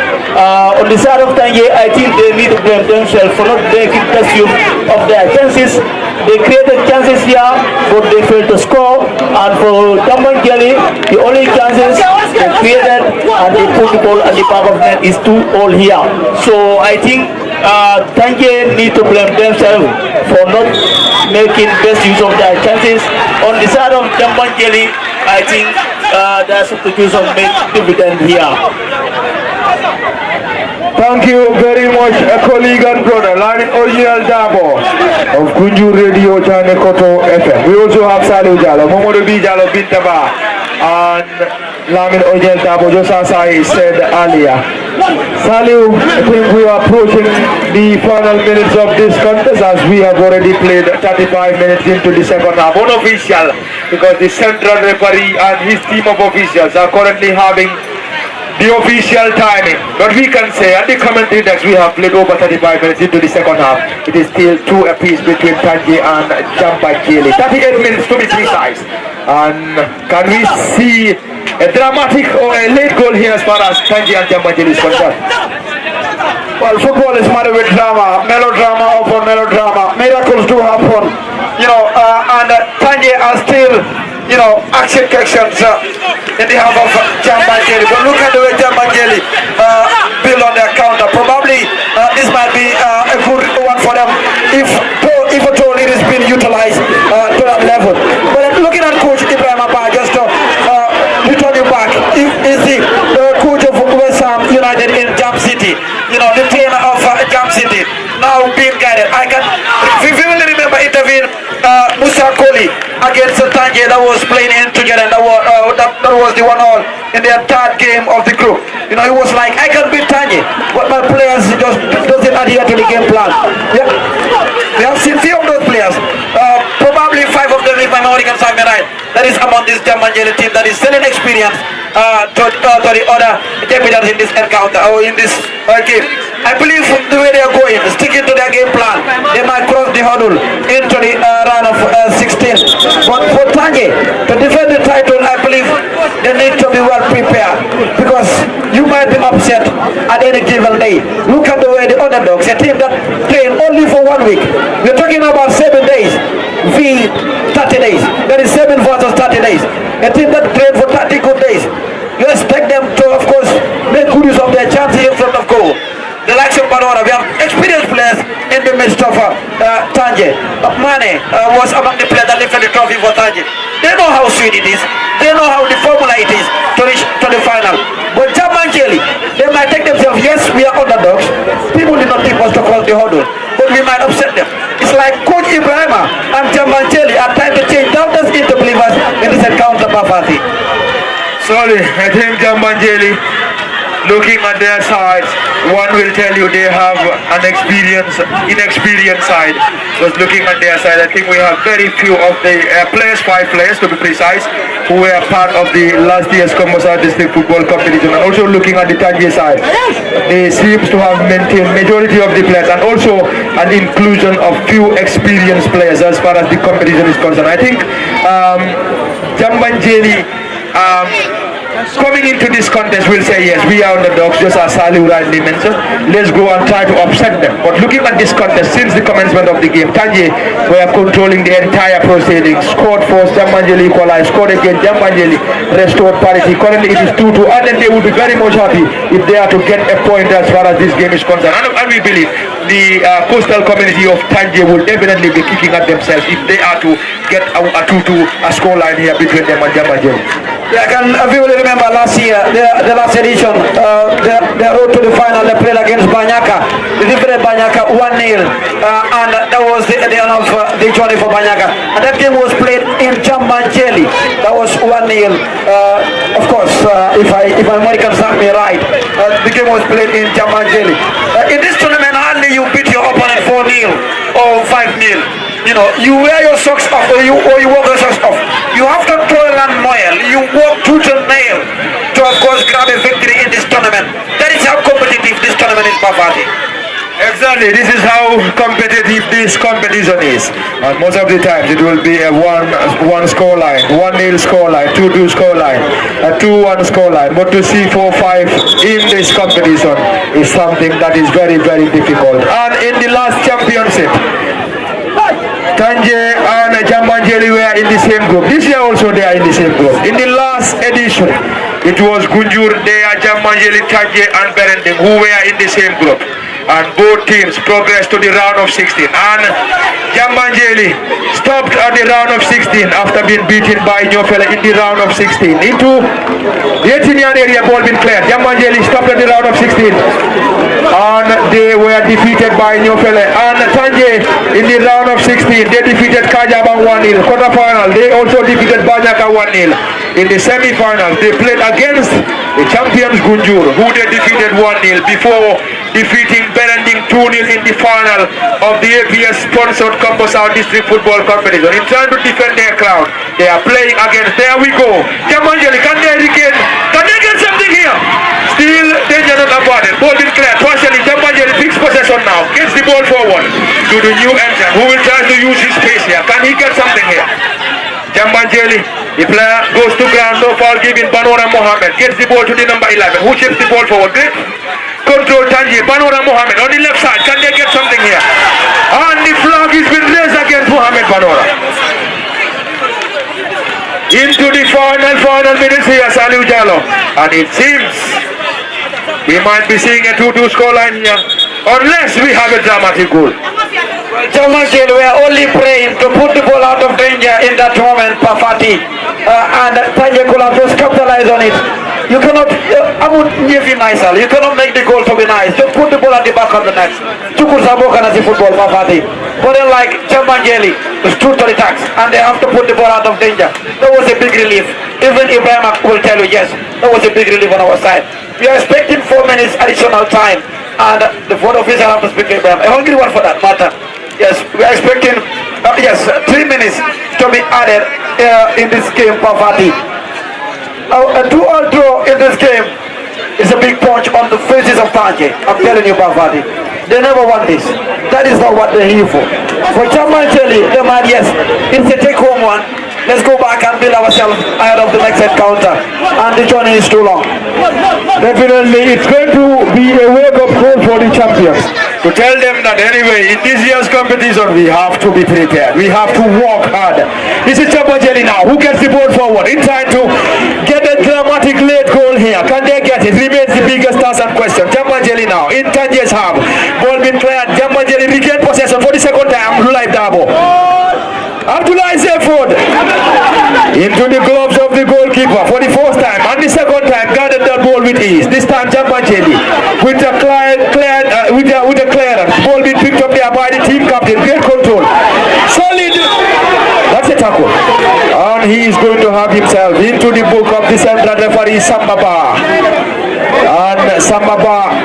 On the side of Tanji, I think they need to blame themselves for not making best use of their chances. They created chances here, but they failed to score. And for Jambanjelly, the only chances they created and they put the ball at the back of net is 2-all here. So I think Tanji need to blame themselves for not making best use of their chances. On the side of Jambanjelly, I think their substitution made dividend here. Thank you very much, colleague and brother, Lamin Original Dabo of Kunju Radio Chane Koto FM. We also have Salih Jalo, Momodu Bijalo Bintaba, and Lamin Original Dabo, just as I said earlier, Salut, I think we are approaching the final minutes of this contest as we have already played 35 minutes into the second half. Unofficial, because the central referee and his team of officials are currently having the official timing. But we can say at the commentary desk we have played over 35 minutes into the second half. It is still 2 apiece between Tanji and Jambanjelly. 38 minutes to be precise. And can we see a dramatic or a late goal here as far as Tanji and Jambanjelly is concerned? Well, football is married with drama, melodrama upon melodrama. Miracles do happen, and Tanji are still, action in the half of Jambanjelly. But look at the way Jambanjelly build on their counter. Probably this might be a good one for them if at all it is being utilized to that level. But looking at Coach Ibrahim Abba, just return you back, is the coach of West Ham United in Jam City, the trainer of Jam City, now being guided. If you really remember interviewing Musa Koli against Tanji that was playing in together, and that was the 1-1 in their third game of the group. He was like, I can beat Tanji, but my players just doesn't adhere to the game plan. Yeah. We have seen few of those players, probably 5 of them if my memory can serve me right, that is among this Jambanjelly team that is selling experience to the other debutants in this encounter or in this game. I believe the way they are going, sticking to their game plan, they might cross the hurdle into the round of 16. But for Tanji to defend the title, I believe they need to be well prepared, because you might be upset at any given day. Look at the way the underdogs, a team that trained only for 1 week. We're talking about 7 days v 30 days. That is 7 versus 30 days. A team that trained for 30 good days. You expect them to, of course, make good use of their chances in front of goal. The likes of Barora, we have experienced players in the midst of Tanji. Mane was among the players that lifted the trophy for Tanji. They know how sweet it is. They know how the formula it is to reach to the final. But Jambanjelly, they might take themselves, yes, we are underdogs. People did not keep us to cross the hurdle, but we might upset them. It's like Coach Ibrahima and Jambanjelly are trying to change doubters into believers in this encounter, Bafati. Sorry, I think Jambanjelly, looking at their sides, one will tell you they have an inexperienced side. Just looking at their side, I think we have very few of the players, 5 players to be precise, who were part of the last year's Kombo district football competition. And also looking at the Tanji side, they seems to have maintained majority of the players, and also an inclusion of few experienced players as far as the competition is concerned. I think Jambanjelly coming into this contest will say, yes, we are underdogs, just as Salih rightly mentioned. Let's go and try to upset them. But looking at this contest, since the commencement of the game, Tanji were controlling the entire proceedings. Scored first, Jambanjelly equalized, scored again, Jambanjelly restored parity. Currently it is 2-2, and then they would be very much happy if they are to get a point as far as this game is concerned. And we believe the coastal community of Tanji will definitely be kicking at themselves if they are to get a 2-2 scoreline here between them and Jambanjelly. Yeah, if you will remember last year, the last edition, the road to the final, they played against Banyaka. They defeated Banyaka 1-0, and that was the end of the journey for Banyaka. And that game was played in Jambanjelly. That was 1-0. Of course, if my memory can serve me right, the game was played in Jambanjelly. In this tournament, hardly you beat your opponent 4-0 or 5-0. You wear your socks off, or you walk your socks off. You have to toil and moil. You walk tooth and nail to, of course, grab a victory in this tournament. That is how competitive this tournament is, Bafati. Exactly, this is how competitive this competition is. And most of the times it will be a 1-1 scoreline, 1-0 scoreline, 2-2 scoreline, a 2-1 scoreline. But to see 4-5 in this competition is something that is very, very difficult. And in the last championship, Tanji and Jambanjelly were in the same group. This year also they are in the same group. In the last edition, it was Gunjur, Jambanjelly, Tanji and Berending who were in the same group. And both teams progressed to the round of 16. And Jambanjelly stopped at the round of 16 after being beaten by Nyofele in the round of 16. Into the 18-yard area, ball been cleared. Jambanjelly stopped at the round of 16. And they were defeated by Nyofele. And Tanji in the round of 16, they defeated Kajabang 1-0. the quarterfinal, they also defeated Banyaka 1-0. In the semi-finals, they played against the champions Gunjur, who they defeated 1-0 before defeating Berending 2-0 in the final of the APS sponsored Kombo South District Football Competition. In trying to defend their crown, they are playing against, there we go, Jambanjelly, can they get something here? Still danger not avoided, ball been cleared, partially Jambanjelly picks possession now, gets the ball forward to the new entrant, who will try to use his space here. Can he get something here? Jambanjelly, the player goes to ground, no foul given. Banora Mohammed gets the ball to the number 11, who shifts the ball forward. Great control, Tanji. Banora Mohammed on the left side. Can they get something here? And the flag has been raised against Mohammed Banora. Into the final minutes here, Saliu Jallo. And it seems we might be seeing a 2-2 scoreline here, unless we have a dramatic goal. Jambanjelly were only praying to put the ball out of danger in that moment, Pafati. And Tanji could have just capitalized on it. You cannot, I would give you myself, you cannot make the goal to be nice. Just put the ball at the back of the net. Chukur Saboka as the football, Pafati. But then like Jambanjelly stood to the tax and they have to put the ball out of danger. That was a big relief. Even Ibrahim will tell you, yes, that was a big relief on our side. We are expecting 4 minutes additional time. And the board official have to speak to Ibrahim. A hungry one for that matter. Yes, we are expecting 3 minutes to be added in this game, Pafati. A 2-all draw in this game is a big punch on the faces of Tanji. I'm telling you, Pafati. They never want this. That is not what they're here for. For Jambanjelly, they might, yes, it's a take-home one. Let's go back and build ourselves ahead of the next encounter. And the journey is too long. Definitely, it's going to be a wake-up call for the champions. To tell them that anyway, in this year's competition, we have to be prepared. We have to work hard. This is Jambanjelly now, who gets the ball forward in time to get a dramatic late goal here. Can they get it? Remains the biggest task and question. Jambanjelly now, in Tanji's half. Ball been cleared. Jambanjelly regain possession for the second time. Abdullah Dabo. Abdullah Zeford into the gloves of the goalkeeper for the first time, and the second time guarded that ball with ease. This time Jambanjelly with a clearance. Ball being picked up there by the team captain. Great control. Solid. That's a tackle. And he is going to have himself into the book of the central referee Sambaba. And Sambaba.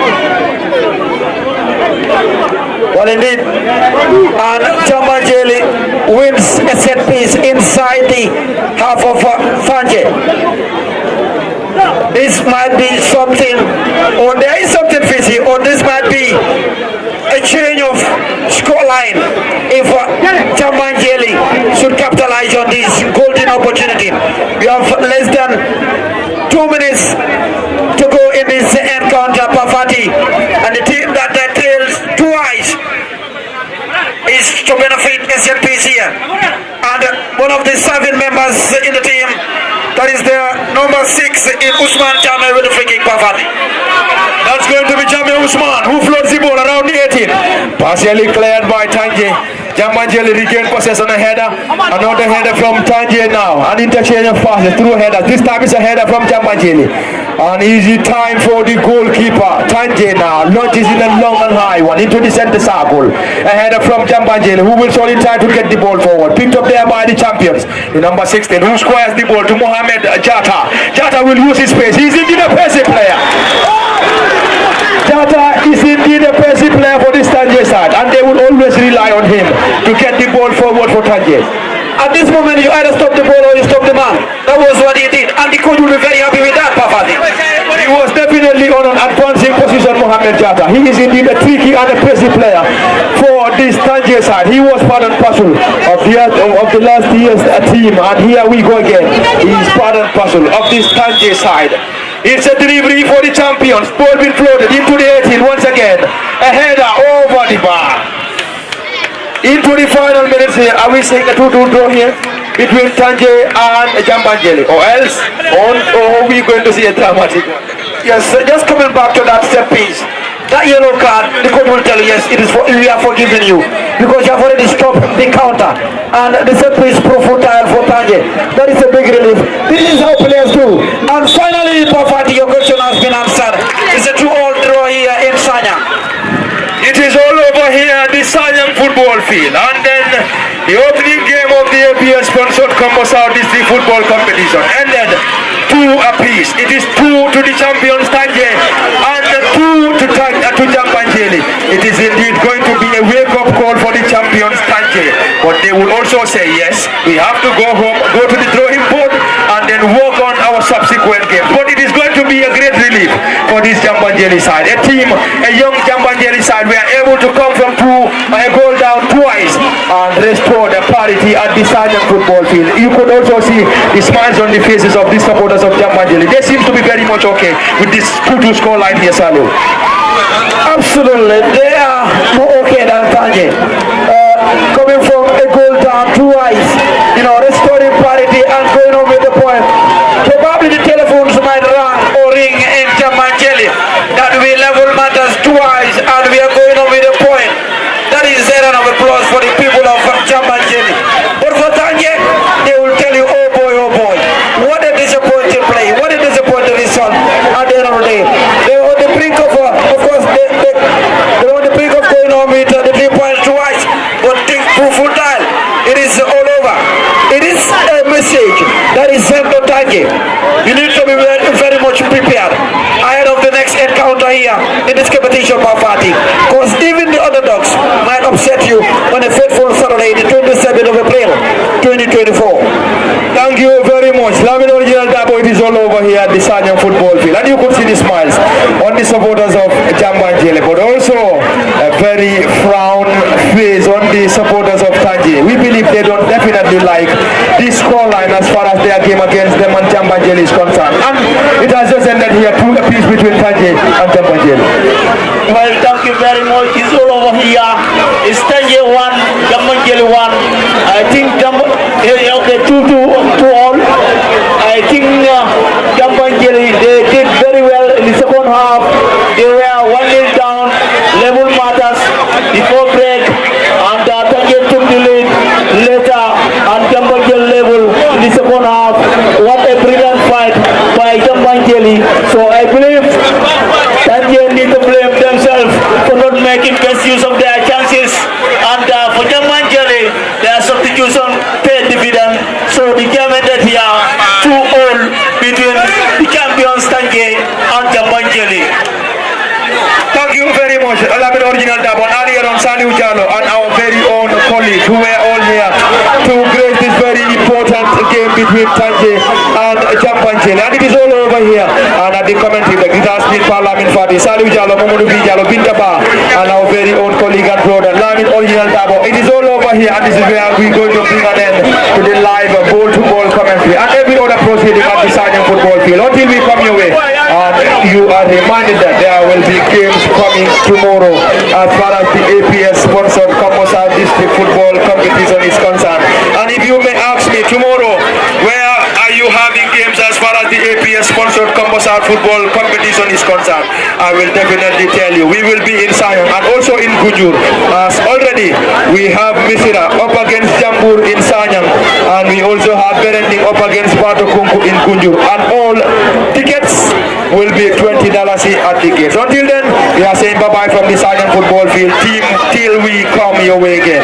Well, indeed, and Jambanjelly wins a set piece inside the half of Tanji. This might be something, or there is something fishy, or this might be a change of scoreline if Jambanjelly should capitalize on this golden opportunity. We have less than 2 minutes to go in this encounter, Pafati, and the team that trails twice is to benefit SNPC here. And one of the serving members in the team, that is the number 6 in Usman Jame with the free kick, Pafati. That's going to be Jame Usman, who floats the ball around the 18. Partially cleared by Tanji. Jambanjelly regained possession, a header. Another header from Tanji now. An interchange of passes through headers. This time it's a header from Jambanjelly. An easy time for the goalkeeper. Tanji now launches in a long and high one into the center circle. A header from Jambanjelly, who will solely try to get the ball forward. Picked up there by the champions. The number 16, who squares the ball to Mohamed Jata. Jata will use his space. He's indeed a passive player. Jata is indeed a passive player for this Tanji side, and they will always rely on him to get the ball forward for Tanji. At this moment, you either stop the ball or you stop the man. That was what he did, and the coach will be very happy with that, Pafati. He was definitely on an advancing position, Mohamed Jata. He is indeed a tricky and a passive player for this Tanji side. He was part and parcel of the last year's team, and here we go again. He is part and parcel of this Tanji side. It's a delivery for the champions. Ball being floated into the 18 once again. A header over the bar. Into the final minutes here. Are we seeing a 2-2 draw here between Tanji and Jambanjelly? Or else, or are we going to see a dramatic one? Yes, just coming back to that set piece. That yellow card, the coach will tell you, yes, it is we are forgiving you. Because you have already stopped the counter. And the set piece profile for Tanji. That is a big relief. This is how players do. And finally, Pafati, your question has been answered. It's a 2-all draw here in Sanyang. It is all over here at the Sanyang football field. And then the opening game of the the APS sponsored Kombo South District Football Competition ended 2 apiece. It is 2 to the champions Tanji and 2 to Jambanjelly. It is indeed going to be a wake-up call for the champions Tanji. But they will also say, yes, we have to go home, go to the drawing board and then work on our subsequent games. But it is going to be a great relief for this Jambanjelly side. A young Jambanjelly side, we are able to come from a goal down twice and restore the parity at the Sergeant football field. You could also see the smiles on the faces of the supporters of Jambanjelly. They seem to be very much okay with this 2-2 score line here, Salu. Absolutely, they are more okay than Tanji. Coming from a goal down twice, restoring parity and going on with the point. Probably the telephones might ring in Jambanjelly that we level matters twice and we are going on with the point. That is a round of applause for the people of Jambanjelly. But for Tanji, they will tell you, oh boy, what a disappointing play, what a disappointing result at the end of the day. They were on the brink of course, they're on the brink of going on with the 3 points twice, but think futile. It is all over. It is a message that is sent to Tanji. You need to be very, very much prepared ahead of the next encounter here in this competition, Party. Because even the underdogs might upset you on a fateful Saturday, the 27th of April, 2024. Thank you very much. Lamin Original Dabo, it is all over here at the Sergeant football field. And you could see the smiles on the supporters of Jambanjelly, but also a very frown face on the supporters of Tanji. We believe they don't definitely like this scoreline as far as their game against them and Jambanjelly is concerned. And it has just ended here 2 apiece between Tanji and Jambanjelly. Well, thank you very much. It's all over here. It's Tanji 1, Jambanjelly 1. I think okay, 2 all. I think Jambanjelly, they did very well in the second half. They were 1-0 down, level matters before break, and Tanji took the lead later, and Jambanjelly level in the second half. What a brilliant fight by Jambanjelly. So I believe Tanji need to blame themselves for not making best use of their chances, and for Jambanjelly, their substitution paid dividend. So the game ended here 2-all between the champions Tanji and Jambanjelly. Thank you very much, Lamin Original Dabo, earlier on Saliu Jallo and our very own colleagues who were all here to grace this very important game between Tanji and Jambanjelly. And it is all over here. And at the commentary, it has been Parliament Fati, Saliu Jallo, Mamadou B. Jallo, Bintaba, and our very own colleague and brother, Lamin Original Dabo. It is all over here, and this is where we're going to bring an end to the live ball-to-ball commentary and every other proceeding at the Sergeant football field. Until we come your way, you are reminded that there will be games coming tomorrow as far as the APS sponsored Kombo South District Football Competition is concerned. And if you may ask me tomorrow, where are you having games as far as the APS sponsored Kombo South Football Competition is concerned, I will definitely tell you. We will be in Sayang and also in Gunjur. As already we have Misira up against Jambur in Sayang, and we also have Berending up against Batokunku in Gunjur, and all tickets will be $20 at the gates. Until then, we are saying bye-bye from the Sergeant football field team till we come your way again.